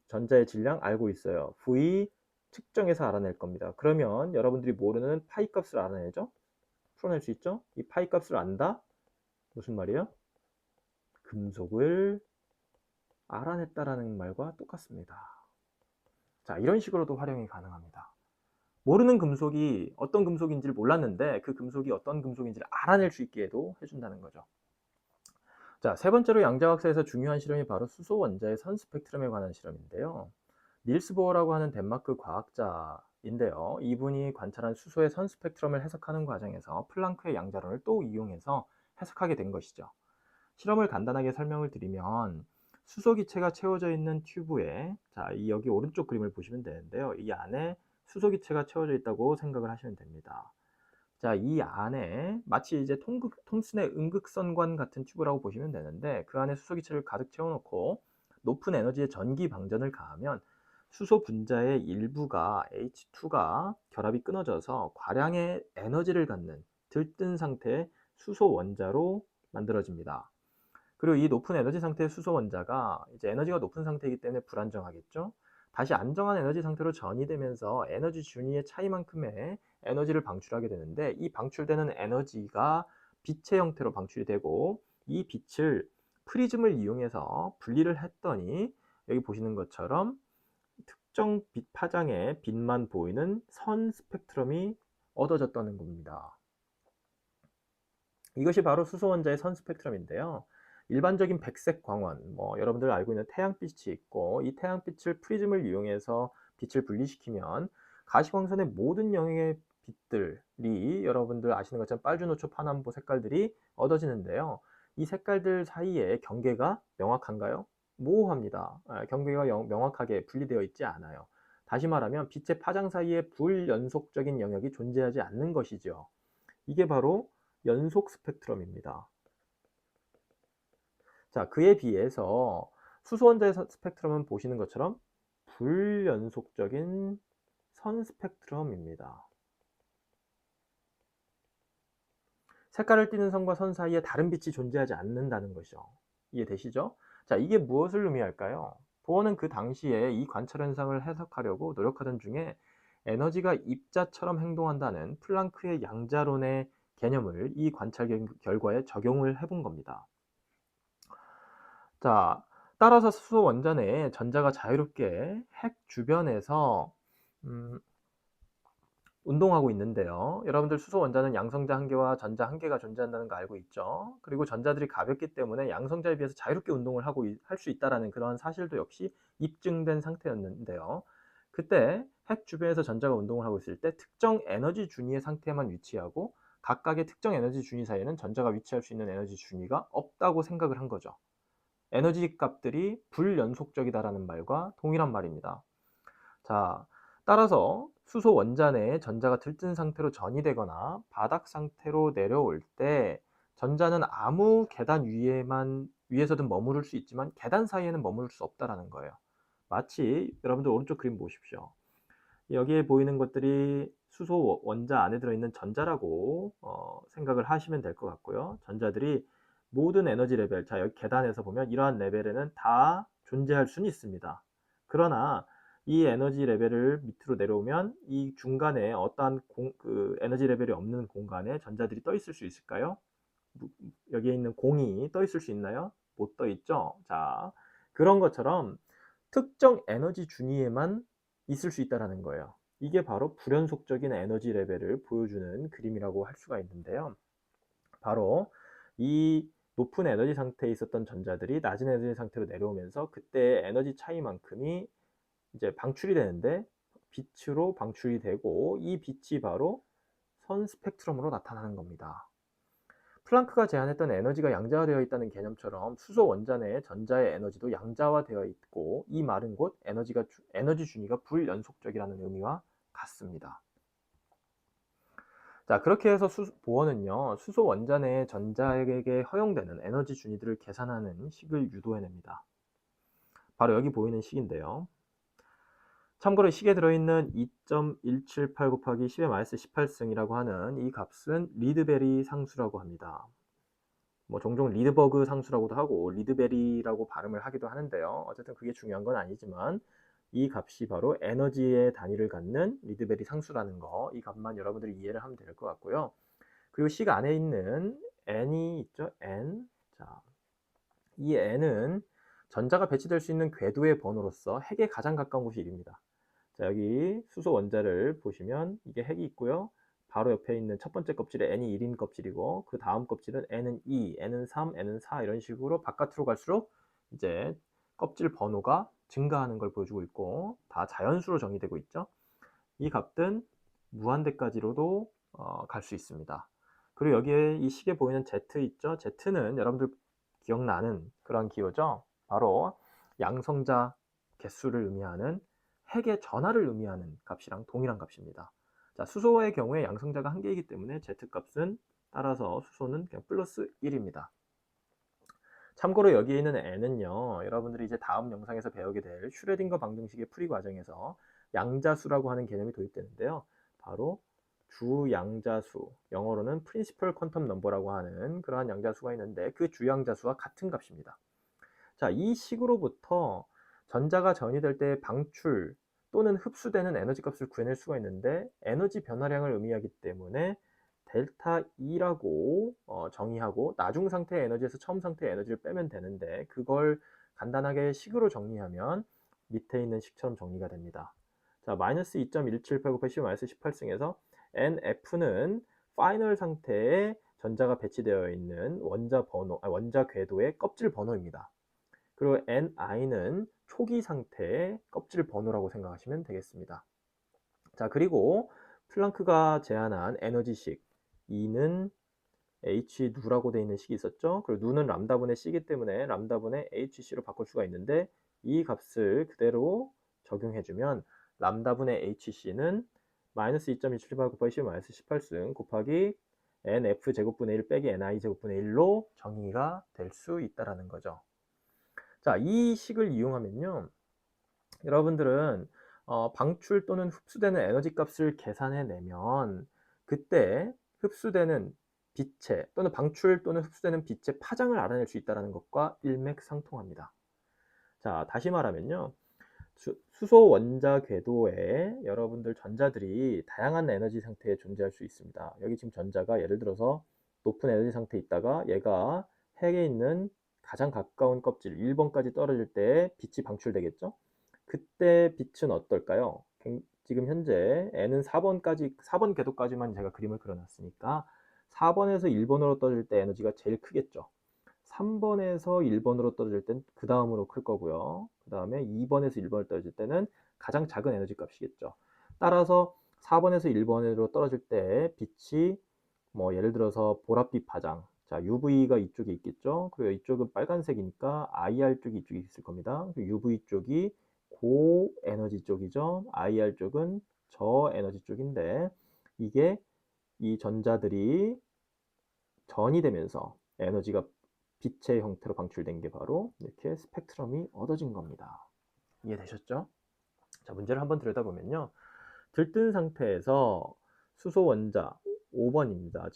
전자의 질량 알고 있어요. V 측정해서 알아낼 겁니다. 그러면 여러분들이 모르는 파이 값을 알아내죠? 풀어낼 수 있죠? 이 파이 값을 안다? 무슨 말이에요? 금속을 알아냈다라는 말과 똑같습니다. 자, 이런 식으로도 활용이 가능합니다. 모르는 금속이 어떤 금속인지를 몰랐는데 그 금속이 어떤 금속인지를 알아낼 수 있게도 해준다는 거죠. 자, 세 번째로 양자각서에서 중요한 실험이 바로 수소 원자의 선 스펙트럼에 관한 실험인데요. 닐스 보어라고 하는 덴마크 과학자인데요. 이분이 관찰한 수소의 선 스펙트럼을 해석하는 과정에서 플랑크의 양자론을 또 이용해서 해석하게 된 것이죠. 실험을 간단하게 설명을 드리면 수소 기체가 채워져 있는 튜브에 여기 오른쪽 그림을 보시면 되는데요. 이 안에 수소 기체가 채워져 있다고 생각을 하시면 됩니다. 자, 이 안에 마치 이제 톰슨의 음극선관 같은 튜브라고 보시면 되는데 그 안에 수소 기체를 가득 채워놓고 높은 에너지의 전기 방전을 가하면 수소 분자의 일부가 H2가 결합이 끊어져서 과량의 에너지를 갖는 들뜬 상태의 수소 원자로 만들어집니다. 그리고 이 높은 에너지 상태의 수소 원자가 이제 에너지가 높은 상태이기 때문에 불안정하겠죠. 다시 안정한 에너지 상태로 전이되면서 에너지 준위의 차이만큼의 에너지를 방출하게 되는데 이 방출되는 에너지가 빛의 형태로 방출이 되고 이 빛을 프리즘을 이용해서 분리를 했더니 여기 보시는 것처럼 특정 빛 파장의 빛만 보이는 선 스펙트럼이 얻어졌다는 겁니다. 이것이 바로 수소 원자의 선 스펙트럼인데요. 일반적인 백색 광원, 여러분들 알고 있는 태양빛이 있고 이 태양빛을 프리즘을 이용해서 빛을 분리시키면 가시광선의 모든 영역의 빛들이 여러분들 아시는 것처럼 빨주노초 파남보 색깔들이 얻어지는데요. 이 색깔들 사이에 경계가 명확한가요? 모호합니다. 경계가 명확하게 분리되어 있지 않아요. 다시 말하면 빛의 파장 사이에 불연속적인 영역이 존재하지 않는 것이죠. 이게 바로 연속 스펙트럼입니다. 자, 그에 비해서 수소 원자의 스펙트럼은 보시는 것처럼 불연속적인 선 스펙트럼입니다. 색깔을 띠는 선과 선 사이에 다른 빛이 존재하지 않는다는 것이죠. 이해되시죠? 자, 이게 무엇을 의미할까요? 보어는 그 당시에 이 관찰 현상을 해석하려고 노력하던 중에 에너지가 입자처럼 행동한다는 플랑크의 양자론의 개념을 이 관찰 결과에 적용을 해본 겁니다. 자, 따라서 수소 원자 내에 전자가 자유롭게 핵 주변에서 운동하고 있는데요. 여러분들 수소 원자는 양성자 한 개와 전자 한 개가 존재한다는 거 알고 있죠? 그리고 전자들이 가볍기 때문에 양성자에 비해서 자유롭게 운동을 할 수 있다는 그런 사실도 역시 입증된 상태였는데요. 그때 핵 주변에서 전자가 운동을 하고 있을 때 특정 에너지 준위의 상태에만 위치하고 각각의 특정 에너지 준위 사이에는 전자가 위치할 수 있는 에너지 준위가 없다고 생각을 한 거죠. 에너지 값들이 불연속적이다라는 말과 동일한 말입니다. 자, 따라서 수소 원자 내에 전자가 들뜬 상태로 전이되거나 바닥 상태로 내려올 때 전자는 아무 계단 위에서든 머무를 수 있지만 계단 사이에는 머무를 수 없다라는 거예요. 마치 여러분들 오른쪽 그림 보십시오. 여기에 보이는 것들이 수소 원자 안에 들어있는 전자라고 생각을 하시면 될 것 같고요. 전자들이 모든 에너지 레벨, 자 여기 계단에서 보면 이러한 레벨에는 다 존재할 수는 있습니다. 그러나 이 에너지 레벨을 밑으로 내려오면 이 중간에 어떠한 에너지 레벨이 없는 공간에 전자들이 떠 있을 수 있을까요? 여기에 있는 공이 떠 있을 수 있나요? 못 떠 있죠. 자, 그런 것처럼 특정 에너지 준위에만 있을 수 있다는 거예요. 이게 바로 불연속적인 에너지 레벨을 보여주는 그림이라고 할 수가 있는데요. 바로 이 높은 에너지 상태에 있었던 전자들이 낮은 에너지 상태로 내려오면서 그때 에너지 차이만큼이 이제 방출이 되는데 빛으로 방출이 되고 이 빛이 바로 선 스펙트럼으로 나타나는 겁니다. 플랑크가 제안했던 에너지가 양자화되어 있다는 개념처럼 수소 원자 내 전자의 에너지도 양자화되어 있고, 이 말은 곧 에너지 준위가 불연속적이라는 의미와 같습니다. 자, 그렇게 해서 보어는요, 수소 원자 내 전자에게 허용되는 에너지 준위들을 계산하는 식을 유도해냅니다. 바로 여기 보이는 식인데요. 참고로 식에 들어있는 2.178 곱하기 10의 마이너스 18승이라고 하는 이 값은 리드베리 상수라고 합니다. 뭐 종종 리드버그 상수라고도 하고 리드베리라고 발음을 하기도 하는데요. 어쨌든 그게 중요한 건 아니지만 이 값이 바로 에너지의 단위를 갖는 리드베리 상수라는 거, 이 값만 여러분들이 이해를 하면 될 것 같고요. 그리고 식 안에 있는 n이 있죠, n. 자, 이 n은 전자가 배치될 수 있는 궤도의 번호로서 핵에 가장 가까운 곳이 1입니다. 자, 여기 수소 원자를 보시면 이게 핵이 있고요. 바로 옆에 있는 첫 번째 껍질에 n이 1인 껍질이고, 그 다음 껍질은 n은 2, n은 3, n은 4 이런 식으로 바깥으로 갈수록 이제 껍질 번호가 증가하는 걸 보여주고 있고, 다 자연수로 정의되고 있죠. 이 값은 무한대까지로도 갈 수 있습니다. 그리고 여기에 이 식에 보이는 Z 있죠. Z는 여러분들 기억나는 그런 기호죠. 바로 양성자 개수를 의미하는 핵의 전하를 의미하는 값이랑 동일한 값입니다. 자, 수소의 경우에 양성자가 한 개이기 때문에 Z값은 따라서 수소는 그냥 플러스 1입니다. 참고로 여기에 있는 n은요, 여러분들이 이제 다음 영상에서 배우게 될 슈레딩거 방정식의 풀이 과정에서 양자수라고 하는 개념이 도입되는데요. 바로 주양자수, 영어로는 principal quantum number라고 하는 그러한 양자수가 있는데, 그 주양자수와 같은 값입니다. 자, 이 식으로부터 전자가 전이될 때 방출 또는 흡수되는 에너지 값을 구해낼 수가 있는데, 에너지 변화량을 의미하기 때문에 델타 E라고 정의하고 나중 상태의 에너지에서 처음 상태의 에너지를 빼면 되는데, 그걸 간단하게 식으로 정리하면 밑에 있는 식처럼 정리가 됩니다. 자, 마이너스 2.178 곱하기 10 마이너스 18승에서 NF는 파이널 상태에 전자가 배치되어 있는 원자 궤도의 껍질 번호입니다. 그리고 NI는 초기 상태의 껍질 번호라고 생각하시면 되겠습니다. 자, 그리고 플랑크가 제안한 에너지식 E는 h 누라고 되어 있는 식이 있었죠. 그리고 누는 람다분의 c이기 때문에 람다분의 hc로 바꿀 수가 있는데, 이 값을 그대로 적용해주면 람다분의 hc는 마이너스 2.178 곱하기 10 마이너스 18승 곱하기 nf 제곱분의 1 빼기 ni 제곱분의 1로 정의가 될 수 있다는 거죠. 자, 이 식을 이용하면요, 여러분들은 방출 또는 흡수되는 에너지 값을 계산해내면 그때 흡수되는 빛의 또는 방출 또는 흡수되는 빛의 파장을 알아낼 수 있다는 것과 일맥상통합니다. 자, 다시 말하면요, 수소 원자 궤도에 여러분들 전자들이 다양한 에너지 상태에 존재할 수 있습니다. 여기 지금 전자가 예를 들어서 높은 에너지 상태에 있다가 얘가 핵에 있는 가장 가까운 껍질 1번까지 떨어질 때 빛이 방출되겠죠. 그때 빛은 어떨까요? 지금 현재 n은 4번 궤도까지만 제가 그림을 그려놨으니까 4번에서 1번으로 떨어질 때 에너지가 제일 크겠죠. 3번에서 1번으로 떨어질 땐 그 다음으로 클 거고요. 그 다음에 2번에서 1번으로 떨어질 때는 가장 작은 에너지 값이겠죠. 따라서 4번에서 1번으로 떨어질 때 빛이 뭐 예를 들어서 보랏빛 파장, 자, UV가 이쪽에 있겠죠. 그리고 이쪽은 빨간색이니까 IR 쪽이 이쪽에 있을 겁니다. UV 쪽이 고에너지 쪽이죠. IR 쪽은 저에너지 쪽인데, 이게 이 전자들이 전이 되면서 에너지가 빛의 형태로 방출된 게 바로 이렇게 스펙트럼이 얻어진 겁니다. 이해되셨죠? 자, 문제를 한번 들여다보면요, 들뜬 상태에서 수소 원자 5번입니다.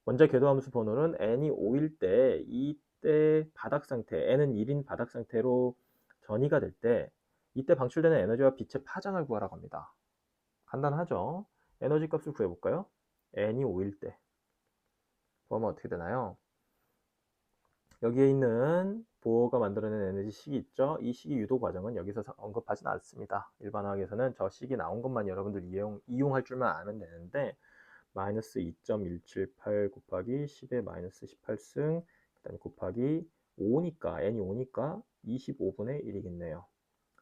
원자 궤도함수 번호는 n이 5일 때, 이때 바닥 상태, n은 1인 바닥 상태로 전이가 될 때, 이때 방출되는 에너지와 빛의 파장을 구하라고 합니다. 간단하죠? 에너지 값을 구해볼까요? n이 5일 때 구하면 어떻게 되나요? 여기에 있는 보어가 만들어낸 에너지 식이 있죠. 이 식이 유도 과정은 여기서 언급하진 않습니다. 일반화학에서는 저 식이 나온 것만 여러분들 이용할 줄만 알면 되는데, 마이너스 2.178 곱하기 10의 마이너스 18승, 그 다음에 곱하기 5니까 n이 5니까 25분의 1이겠네요.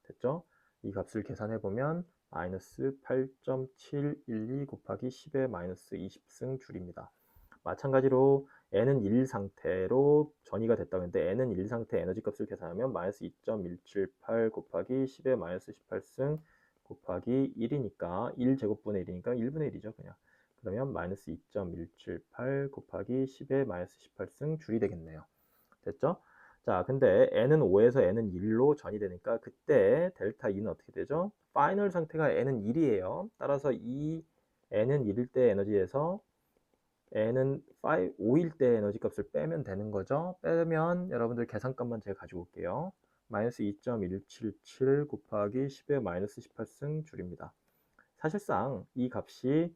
됐죠? 이 값을 계산해보면 마이너스 8.712 곱하기 10의 마이너스 20승 줄입니다. 마찬가지로 n은 1 상태로 전이가 됐다고 했는데 n은 1 상태 에너지 값을 계산하면 마이너스 2.178 곱하기 10의 마이너스 18승 곱하기 1이니까 1제곱분의 1이니까 1분의 1이죠 그냥. 그러면 마이너스 2.178 곱하기 10의 마이너스 18승 줄이 되겠네요. 됐죠? 자, 근데 n은 5에서 n은 1로 전이 되니까 그때 델타 E는 어떻게 되죠? 파이널 상태가 n은 1이에요. 따라서 이 n은 1일 때 에너지에서 n은 5일 때 에너지 값을 빼면 되는 거죠. 빼면 여러분들 계산값만 제가 가지고 올게요. 마이너스 2.177 곱하기 10의 마이너스 18승 줄입니다. 사실상 이 값이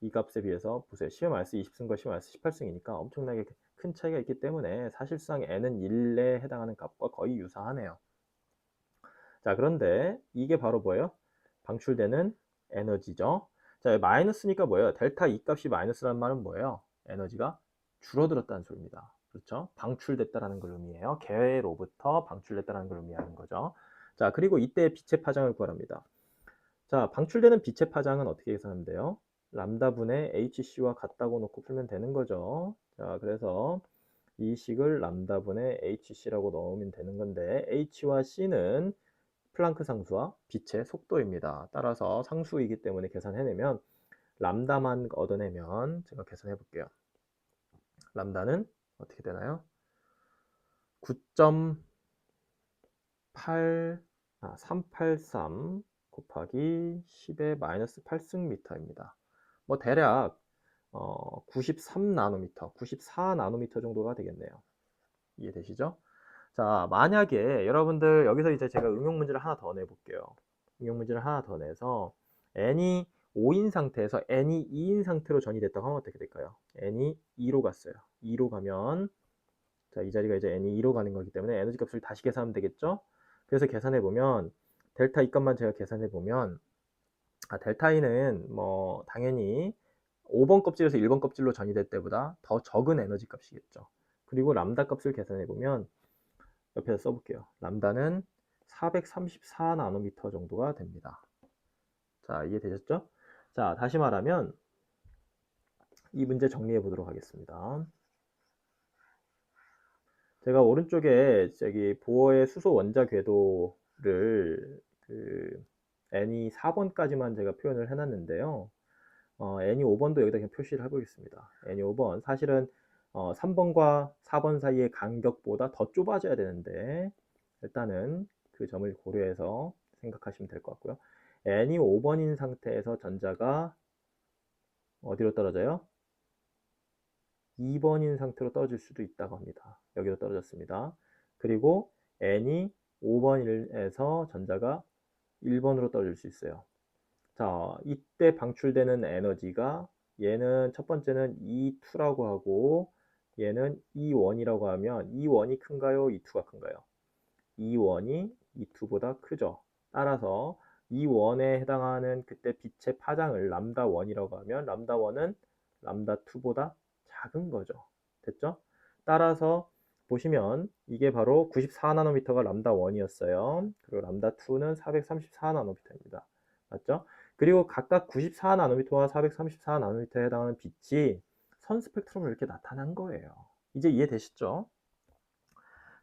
이 값에 비해서 보세요. 10의 마이너스 20승과 10의 마이너스 18승이니까 엄청나게 큰 차이가 있기 때문에 사실상 n은 1에 해당하는 값과 거의 유사하네요. 자, 그런데 이게 바로 뭐예요? 방출되는 에너지죠. 자, 마이너스니까 뭐예요? 델타 E 값이 마이너스라는 말은 뭐예요? 에너지가 줄어들었다는 소리입니다. 그렇죠? 방출됐다라는 걸 의미해요. 개로부터 방출됐다라는 걸 의미하는 거죠. 자, 그리고 이때 빛의 파장을 구하랍니다. 자, 방출되는 빛의 파장은 어떻게 계산하면 돼요? 람다분의 hc와 같다고 놓고 풀면 되는 거죠. 자, 그래서 이 식을 람다분의 hc라고 넣으면 되는 건데 h와 c는 플랑크 상수와 빛의 속도입니다. 따라서 상수이기 때문에 계산해내면 람다만 얻어내면 제가 계산해 볼게요. 람다는 어떻게 되나요? 383 곱하기 10의 마이너스 8승미터입니다. 뭐 대략 93나노미터, 94나노미터 정도가 되겠네요. 이해되시죠? 자, 만약에 여러분들 여기서 이제 제가 응용 문제를 하나 더 내볼게요. 응용 문제를 하나 더 내서 n이 5인 상태에서 n이 2인 상태로 전이됐다고 하면 어떻게 될까요? n이 2로 갔어요. 2로 가면 자, 이 자리가 이제 n이 2로 가는 거기 때문에 에너지 값을 다시 계산하면 되겠죠? 그래서 계산해 보면 델타 E 값만 제가 계산해 보면 델타 E는 뭐 당연히 5번 껍질에서 1번 껍질로 전이될 때보다 더 적은 에너지 값이겠죠. 그리고 람다 값을 계산해 보면 옆에서 써볼게요. 람다는 434나노미터 정도가 됩니다. 자, 이해되셨죠? 자, 다시 말하면 이 문제 정리해 보도록 하겠습니다. 제가 오른쪽에 저기 보어의 수소 원자 궤도를 n이 4번까지만 제가 표현을 해놨는데요. n이 5번도 여기다 그냥 표시를 해보겠습니다. n이 5번 사실은 3번과 4번 사이의 간격보다 더 좁아져야 되는데 일단은 그 점을 고려해서 생각하시면 될 것 같고요. n이 5번인 상태에서 전자가 어디로 떨어져요? 2번인 상태로 떨어질 수도 있다고 합니다. 여기로 떨어졌습니다. 그리고 n이 5번에서 전자가 1번으로 떨어질 수 있어요. 자, 이때 방출되는 에너지가 얘는 첫 번째는 E2라고 하고 얘는 E1이라고 하면 E1이 큰가요? E2가 큰가요? E1이 E2보다 크죠. 따라서 E1에 해당하는 그때 빛의 파장을 람다1이라고 하면 람다1은 람다2보다 작은 거죠. 됐죠? 따라서 보시면 이게 바로 94나노미터가 람다1이었어요. 그리고 람다2는 434나노미터입니다. 맞죠? 그리고 각각 94나노미터와 434나노미터에 해당하는 빛이 선 스펙트럼으로 이렇게 나타난 거예요. 이제 이해되시죠?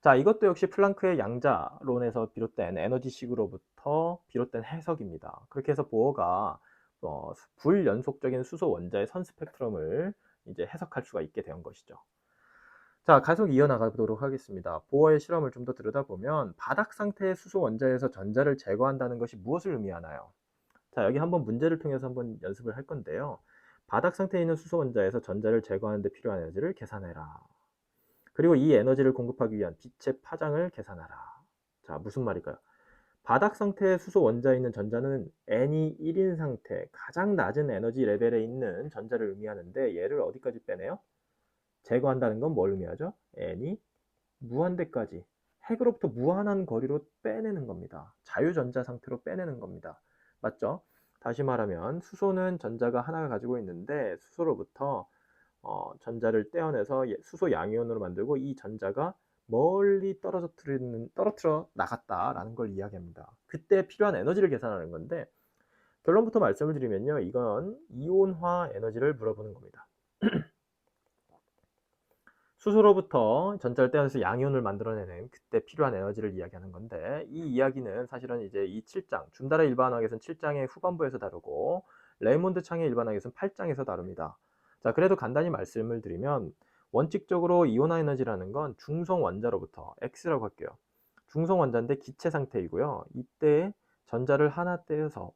자, 이것도 역시 플랑크의 양자론에서 비롯된 에너지식으로부터 비롯된 해석입니다. 그렇게 해서 보어가 불연속적인 수소 원자의 선 스펙트럼을 이제 해석할 수가 있게 된 것이죠. 자, 계속 이어나가도록 하겠습니다. 보어의 실험을 좀 더 들여다보면 바닥 상태의 수소 원자에서 전자를 제거한다는 것이 무엇을 의미하나요? 자, 여기 한번 문제를 통해서 한번 연습을 할 건데요. 바닥 상태에 있는 수소 원자에서 전자를 제거하는 데 필요한 에너지를 계산해라. 그리고 이 에너지를 공급하기 위한 빛의 파장을 계산하라. 자, 무슨 말일까요? 바닥 상태의 수소 원자에 있는 전자는 n이 1인 상태, 가장 낮은 에너지 레벨에 있는 전자를 의미하는데 얘를 어디까지 빼내요? 제거한다는 건 뭘 의미하죠? n이 무한대까지, 핵으로부터 무한한 거리로 빼내는 겁니다. 자유전자 상태로 빼내는 겁니다. 맞죠? 다시 말하면 수소는 전자가 하나가 가지고 있는데 수소로부터 전자를 떼어내서 수소 양이온으로 만들고 이 전자가 멀리 떨어뜨려 나갔다라는 걸 이야기합니다. 그때 필요한 에너지를 계산하는 건데 결론부터 말씀을 드리면요. 이건 이온화 에너지를 물어보는 겁니다. 수소로부터 전자를 떼어내서 양이온을 만들어내는 그때 필요한 에너지를 이야기하는 건데, 이 이야기는 사실은 이제 이 7장, 준달의 일반학에서는 7장의 후반부에서 다루고 레이몬드 창의 일반학에서는 8장에서 다룹니다. 자, 그래도 간단히 말씀을 드리면 원칙적으로 이온화 에너지라는 건 중성 원자로부터 X라고 할게요. 중성 원자인데 기체 상태이고요. 이때 전자를 하나 떼어서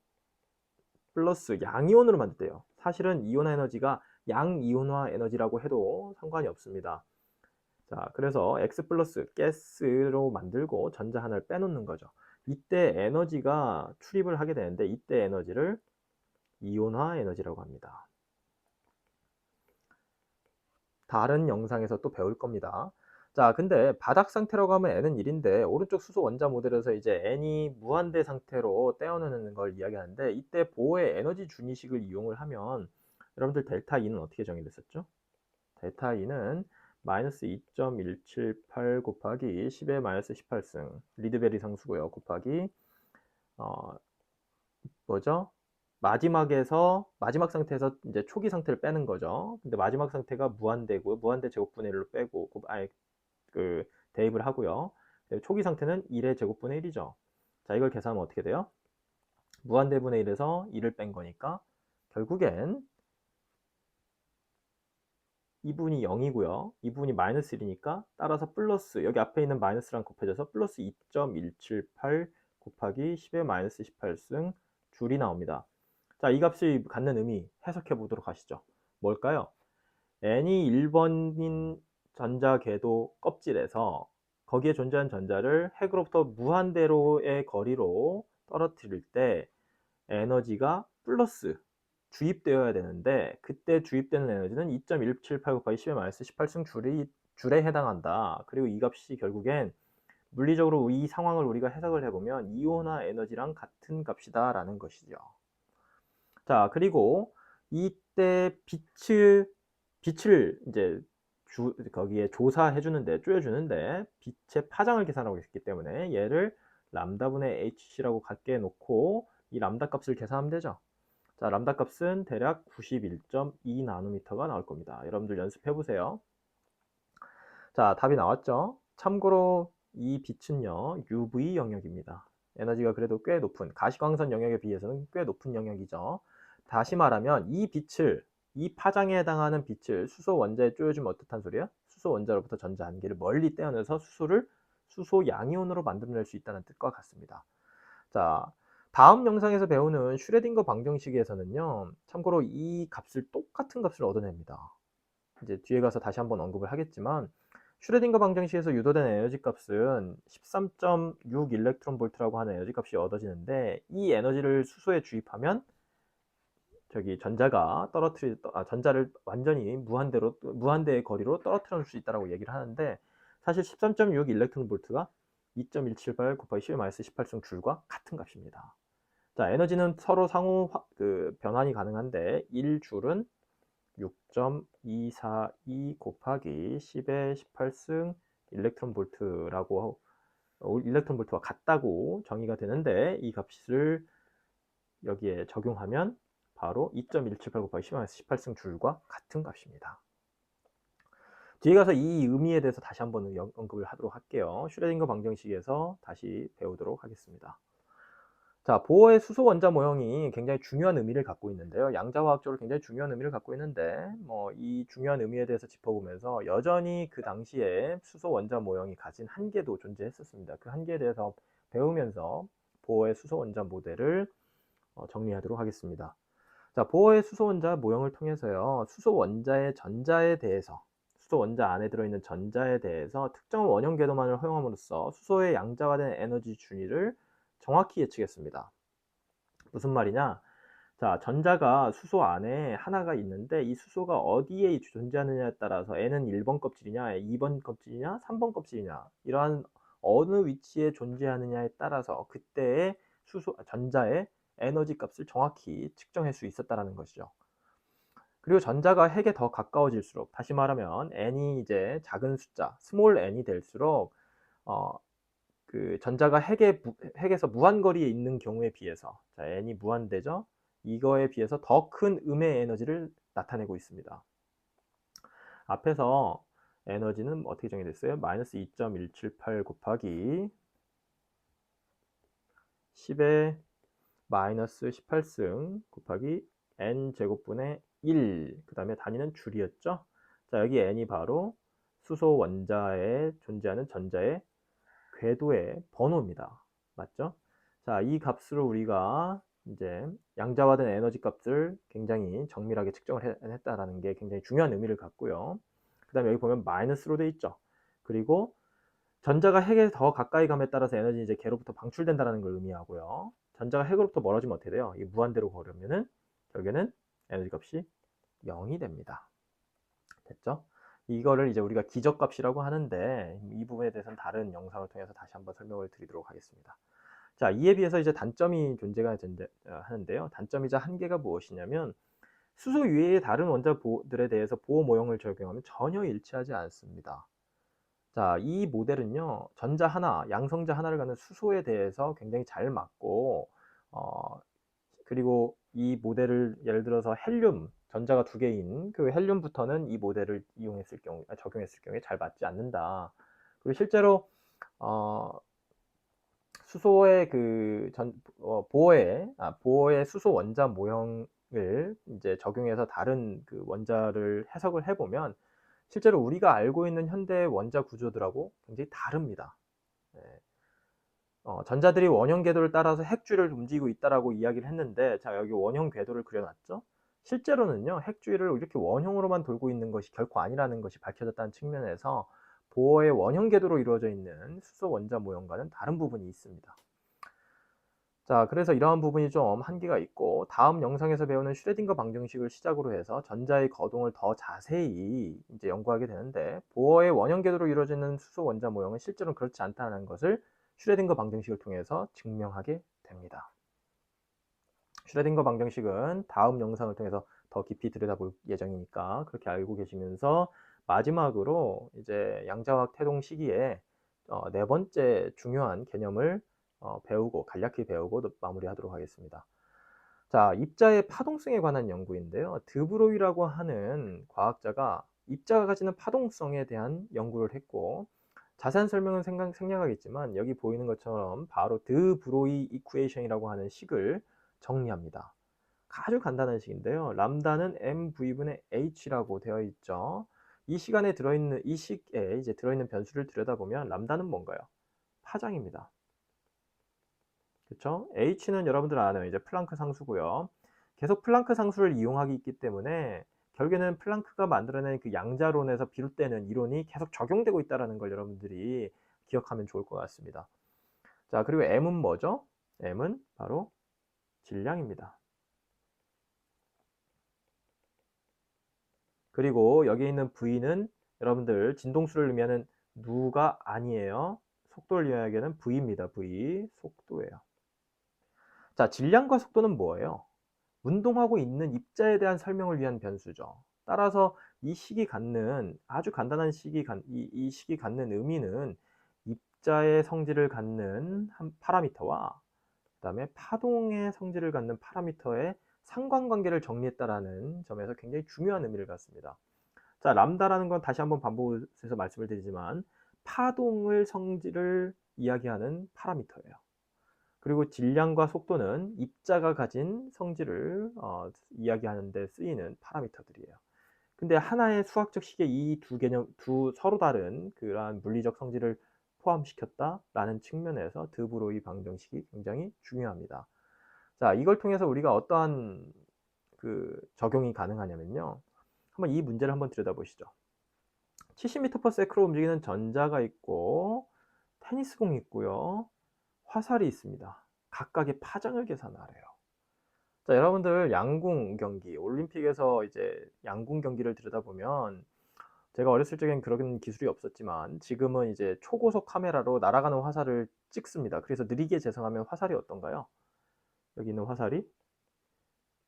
플러스 양이온으로 만들대요. 사실은 이온화 에너지가 양이온화 에너지라고 해도 상관이 없습니다. 자, 그래서 X 플러스 가스로 만들고 전자 하나를 빼놓는 거죠. 이때 에너지가 출입을 하게 되는데, 이때 에너지를 이온화 에너지라고 합니다. 다른 영상에서 또 배울 겁니다. 자, 근데 바닥 상태라고 하면 N은 1인데 오른쪽 수소 원자 모델에서 이제 N이 무한대 상태로 떼어내는 걸 이야기하는데, 이때 보호의 에너지 준위식을 이용을 하면 여러분들 델타 E는 어떻게 정의됐었죠? 델타 E는 마이너스 2.178 곱하기 10의 마이너스 18승 리드베리 상수고요. 곱하기 뭐죠? 마지막 상태에서 이제 초기 상태를 빼는 거죠. 근데 마지막 상태가 무한대고 무한대 제곱분의 1로 빼고 대입을 하고요. 초기 상태는 1의 제곱분의 1이죠. 자, 이걸 계산하면 어떻게 돼요? 무한대분의 1에서 1을 뺀 거니까 결국엔 2분이 0이고요. 2분이 마이너스 1이니까 따라서 플러스, 여기 앞에 있는 마이너스랑 곱해져서 플러스 2.178 곱하기 10의 마이너스 18승 줄이 나옵니다. 자, 이 값이 갖는 의미 해석해 보도록 하시죠. 뭘까요? n이 1번인 전자 궤도 껍질에서 거기에 존재한 전자를 핵으로부터 무한대로의 거리로 떨어뜨릴 때 에너지가 플러스 주입되어야 되는데, 그때 주입되는 에너지는 2.178 곱하기 10의 마이너스 18승 줄에 해당한다. 그리고 이 값이 결국엔 물리적으로 이 상황을 우리가 해석을 해보면 이온화 에너지랑 같은 값이다 라는 것이죠. 자, 그리고 이때 빛을 이제 거기에 조사해 주는데, 쪼여주는데 빛의 파장을 계산하고 있기 때문에 얘를 람다분의 hc라고 갖게 놓고 이 람다 값을 계산하면 되죠. 자, 람다 값은 대략 91.2 나노미터가 나올 겁니다. 여러분들 연습해 보세요. 자, 답이 나왔죠? 참고로 이 빛은요, UV 영역입니다. 에너지가 그래도 꽤 높은, 가시광선 영역에 비해서는 꽤 높은 영역이죠. 다시 말하면 이 파장에 해당하는 빛을 수소 원자에 쪼여주면 어떻단 소리예요? 수소 원자로부터 전자 한 개를 멀리 떼어내서 수소 양이온으로 만들어낼 수 있다는 뜻과 같습니다. 자, 다음 영상에서 배우는 슈레딩거 방정식에서는요, 참고로 이 값을 똑같은 값을 얻어냅니다. 이제 뒤에 가서 다시 한번 언급을 하겠지만, 슈레딩거 방정식에서 유도된 에너지 값은 13.6 일렉트론 볼트라고 하는 에너지 값이 얻어지는데, 이 에너지를 수소에 주입하면 전자를 완전히 무한대의 거리로 떨어뜨려 줄 수 있다고 얘기를 하는데, 사실 13.6 일렉트론 볼트가 2.178 곱하기 10-18승 줄과 같은 값입니다. 자, 에너지는 서로 상호 변환이 가능한데 1줄은 6.242 곱하기 10의 18승 일렉트론 볼트와 같다고 정의가 되는데, 이 값을 여기에 적용하면 바로 2.178 곱하기 10-18승 줄과 같은 값입니다. 뒤에 가서 이 의미에 대해서 다시 한번 언급을 하도록 할게요. 슈레딩거 방정식에서 다시 배우도록 하겠습니다. 자, 보어의 수소 원자 모형이 굉장히 중요한 의미를 갖고 있는데요. 양자화학적으로 굉장히 중요한 의미를 갖고 있는데, 이 중요한 의미에 대해서 짚어보면서 여전히 그 당시에 수소 원자 모형이 가진 한계도 존재했었습니다. 그 한계에 대해서 배우면서 보어의 수소 원자 모델을 정리하도록 하겠습니다. 자, 보어의 수소 원자 모형을 통해서요, 수소 원자의 전자에 대해서, 수소 원자 안에 들어있는 전자에 대해서 특정 원형 궤도만을 허용함으로써 수소의 양자화된 에너지 준위를 정확히 예측했습니다. 무슨 말이냐? 자, 전자가 수소 안에 하나가 있는데 이 수소가 어디에 존재하느냐에 따라서 N은 1번 껍질이냐, 2번 껍질이냐, 3번 껍질이냐, 이러한 어느 위치에 존재하느냐에 따라서 그때의 전자의 에너지 값을 정확히 측정할 수 있었다는 것이죠. 그리고 전자가 핵에 더 가까워질수록, 다시 말하면 n이 이제 작은 숫자, 스몰 n이 될수록 그 전자가 핵에서 무한거리에 있는 경우에 비해서, 자, n이 무한대죠. 이거에 비해서 더 큰 음의 에너지를 나타내고 있습니다. 앞에서 에너지는 어떻게 정의됐어요? 마이너스 2.178 곱하기 10의 마이너스 18승 곱하기 n제곱분의 1. 그 다음에 단위는 줄이었죠? 자, 여기 n이 바로 수소 원자에 존재하는 전자의 궤도의 번호입니다. 맞죠? 자, 이 값으로 우리가 이제 양자화된 에너지 값을 굉장히 정밀하게 측정을 했다라는 게 굉장히 중요한 의미를 갖고요. 그 다음에 여기 보면 마이너스로 돼 있죠. 그리고 전자가 핵에 더 가까이 감에 따라서 에너지 이제 개로부터 방출된다는 걸 의미하고요. 전자가 핵으로부터 멀어지면 어떻게 돼요? 이 무한대로 거려면은 결국에는 에너지 값이 0이 됩니다. 됐죠? 이거를 이제 우리가 기적값이라고 하는데 이 부분에 대해서는 다른 영상을 통해서 다시 한번 설명을 드리도록 하겠습니다. 자, 이에 비해서 이제 단점이 하는데요. 단점이자 한계가 무엇이냐면 수소 이외의 다른 원자들에 대해서 보호 모형을 적용하면 전혀 일치하지 않습니다. 자, 이 모델은요, 전자 하나, 양성자 하나를 갖는 수소에 대해서 굉장히 잘 맞고, 그리고 이 모델을 예를 들어서 헬륨, 전자가 두 개인 그 헬륨부터는 이 모델을 적용했을 경우에 잘 맞지 않는다. 그리고 실제로, 수소의 보어의 수소 원자 모형을 이제 적용해서 다른 그 원자를 해석을 해보면 실제로 우리가 알고 있는 현대 원자 구조들하고 굉장히 다릅니다. 네. 전자들이 원형 궤도를 따라서 핵주위를 움직이고 있다라고 이야기를 했는데, 자, 여기 원형 궤도를 그려놨죠. 실제로는요, 핵주위를 이렇게 원형으로만 돌고 있는 것이 결코 아니라는 것이 밝혀졌다는 측면에서 보어의 원형 궤도로 이루어져 있는 수소 원자 모형과는 다른 부분이 있습니다. 자, 그래서 이러한 부분이 좀 한계가 있고, 다음 영상에서 배우는 슈레딩거 방정식을 시작으로 해서 전자의 거동을 더 자세히 이제 연구하게 되는데, 보어의 원형 궤도로 이루어지는 수소 원자 모형은 실제로는 그렇지 않다는 것을 슈레딩거 방정식을 통해서 증명하게 됩니다. 슈레딩거 방정식은 다음 영상을 통해서 더 깊이 들여다볼 예정이니까 그렇게 알고 계시면서, 마지막으로 이제 양자화학 태동 시기에 네 번째 중요한 개념을 간략히 배우고 마무리하도록 하겠습니다. 자, 입자의 파동성에 관한 연구인데요. 드브로이라고 하는 과학자가 입자가 가지는 파동성에 대한 연구를 했고, 자세한 설명은 생략하겠지만 여기 보이는 것처럼 바로 드브로이 이쿠에이션이라고 하는 식을 정리합니다. 아주 간단한 식인데요. 람다는 mv분의 h라고 되어 있죠. 이 식에 이제 들어있는 변수를 들여다보면 람다는 뭔가요? 파장입니다. 그렇죠? h는 여러분들 아는 이제 플랑크 상수고요. 계속 플랑크 상수를 이용하기 있기 때문에 결국에는 플랑크가 만들어낸 그 양자론에서 비롯되는 이론이 계속 적용되고 있다는 걸 여러분들이 기억하면 좋을 것 같습니다. 자, 그리고 m은 뭐죠? m은 바로 질량입니다. 그리고 여기 있는 v는 여러분들 진동수를 의미하는 누가 아니에요. 속도를 이야기하는 v입니다. v 속도예요. 자, 질량과 속도는 뭐예요? 운동하고 있는 입자에 대한 설명을 위한 변수죠. 따라서 이 식이 갖는 아주 간단한 이 식이 갖는 의미는 입자의 성질을 갖는 한 파라미터와 그다음에 파동의 성질을 갖는 파라미터의 상관관계를 정리했다라는 점에서 굉장히 중요한 의미를 갖습니다. 자, 람다라는 건 다시 한번 반복해서 말씀을 드리지만 파동의 성질을 이야기하는 파라미터예요. 그리고 질량과 속도는 입자가 가진 성질을 이야기하는 데 쓰이는 파라미터들이에요. 근데 하나의 수학적 식에 이 두 서로 다른 그러한 물리적 성질을 포함시켰다라는 측면에서 드브로이 방정식이 굉장히 중요합니다. 자, 이걸 통해서 우리가 어떠한 그 적용이 가능하냐면요. 한번 이 문제를 한번 들여다보시죠. 70m/s로 움직이는 전자가 있고 테니스공이 있고요. 화살이 있습니다. 각각의 파장을 계산하래요. 자, 여러분들 양궁 경기, 올림픽에서 이제 양궁 경기를 들여다보면 제가 어렸을 적엔 그런 기술이 없었지만 지금은 이제 초고속 카메라로 날아가는 화살을 찍습니다. 그래서 느리게 재생하면 화살이 어떤가요? 여기 있는 화살이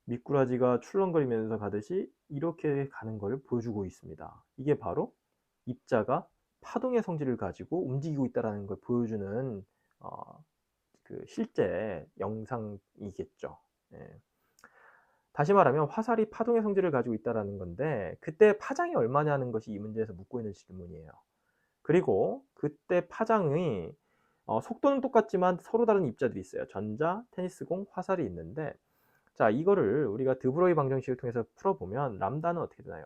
미꾸라지가 출렁거리면서 가듯이 이렇게 가는 걸 보여주고 있습니다. 이게 바로 입자가 파동의 성질을 가지고 움직이고 있다는 걸 보여주는 그 실제 영상이겠죠. 예. 다시 말하면 화살이 파동의 성질을 가지고 있다라는 건데 그때 파장이 얼마냐는 것이 이 문제에서 묻고 있는 질문이에요. 그리고 그때 파장의 속도는 똑같지만 서로 다른 입자들이 있어요. 전자, 테니스공, 화살이 있는데 자, 이거를 우리가 드브로이 방정식을 통해서 풀어보면 람다는 어떻게 되나요?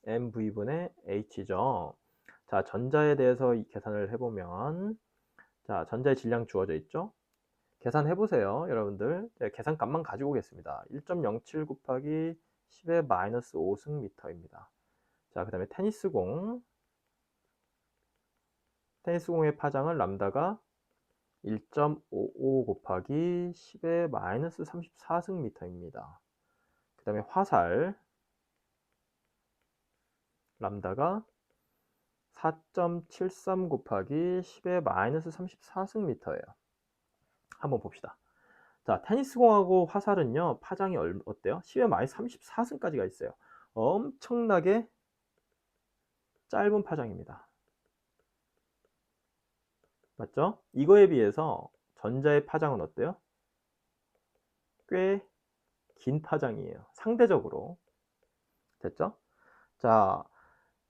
mv분의 h죠. 자, 전자에 대해서 계산을 해보면 자, 전자의 질량 주어져 있죠? 계산해 보세요, 여러분들. 계산값만 가지고 오겠습니다. 1.07 곱하기 10의 마이너스 5승 미터입니다. 자, 그 다음에 테니스공의 파장은 람다가 1.55 곱하기 10의 마이너스 34승 미터입니다. 그 다음에 화살 람다가 4.73 곱하기 10의 마이너스 34승 미터예요. 한번 봅시다. 자, 테니스공하고 화살은요, 파장이 어때요? 10의 마이너스 34승까지가 있어요. 엄청나게 짧은 파장입니다. 맞죠? 이거에 비해서 전자의 파장은 어때요? 꽤 긴 파장이에요. 상대적으로. 됐죠? 자,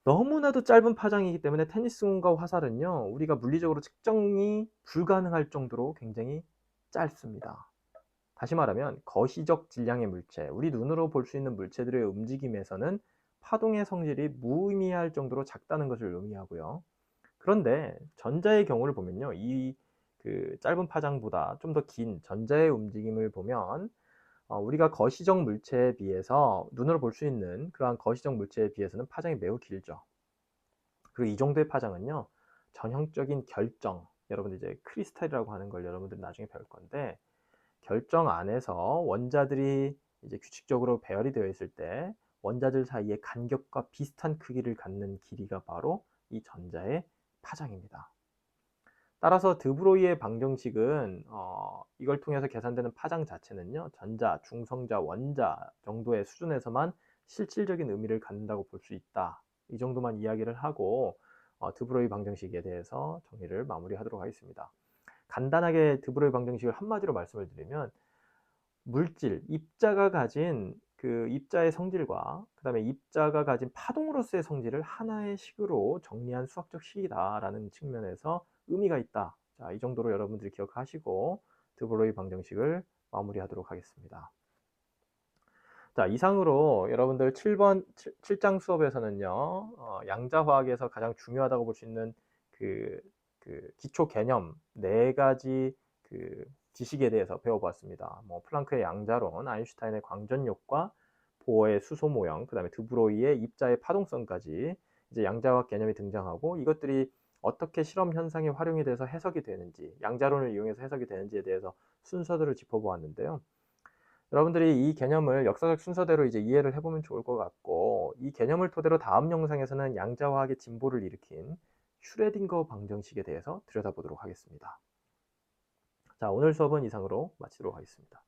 너무나도 짧은 파장이기 때문에 테니스공과 화살은요, 우리가 물리적으로 측정이 불가능할 정도로 굉장히 짧습니다. 다시 말하면 거시적 질량의 물체, 우리 눈으로 볼 수 있는 물체들의 움직임에서는 파동의 성질이 무의미할 정도로 작다는 것을 의미하고요. 그런데 전자의 경우를 보면요, 이 그 짧은 파장보다 좀 더 긴 전자의 움직임을 보면 우리가 거시적 물체에 비해서 눈으로 볼 수 있는 그러한 거시적 물체에 비해서는 파장이 매우 길죠. 그리고 이 정도의 파장은요, 전형적인 결정, 여러분들 이제 크리스탈이라고 하는 걸 여러분들 나중에 배울 건데, 결정 안에서 원자들이 이제 규칙적으로 배열이 되어 있을 때 원자들 사이의 간격과 비슷한 크기를 갖는 길이가 바로 이 전자의 파장입니다. 따라서 드브로이의 방정식은 이걸 통해서 계산되는 파장 자체는요, 전자, 중성자, 원자 정도의 수준에서만 실질적인 의미를 갖는다고 볼 수 있다. 이 정도만 이야기를 하고 드브로이 방정식에 대해서 정의를 마무리하도록 하겠습니다. 간단하게 드브로이 방정식을 한마디로 말씀을 드리면 물질, 입자가 가진 그 입자의 성질과 그 다음에 입자가 가진 파동으로서의 성질을 하나의 식으로 정리한 수학적 식이다라는 측면에서 의미가 있다. 자, 이 정도로 여러분들이 기억하시고 드브로이 방정식을 마무리하도록 하겠습니다. 자, 이상으로 여러분들 7장 수업에서는요, 양자화학에서 가장 중요하다고 볼 수 있는 그 기초 개념 4가지 지식에 대해서 배워봤습니다. 뭐 플랑크의 양자론, 아인슈타인의 광전효과, 보어의 수소 모형, 그 다음에 드브로이의 입자의 파동성까지 이제 양자화학 개념이 등장하고 이것들이 어떻게 실험 현상에 활용이 돼서 해석이 되는지, 양자론을 이용해서 해석이 되는지에 대해서 순서대로 짚어보았는데요. 여러분들이 이 개념을 역사적 순서대로 이제 이해를 해보면 좋을 것 같고, 이 개념을 토대로 다음 영상에서는 양자화학의 진보를 일으킨 슈레딩거 방정식에 대해서 들여다보도록 하겠습니다. 자, 오늘 수업은 이상으로 마치도록 하겠습니다.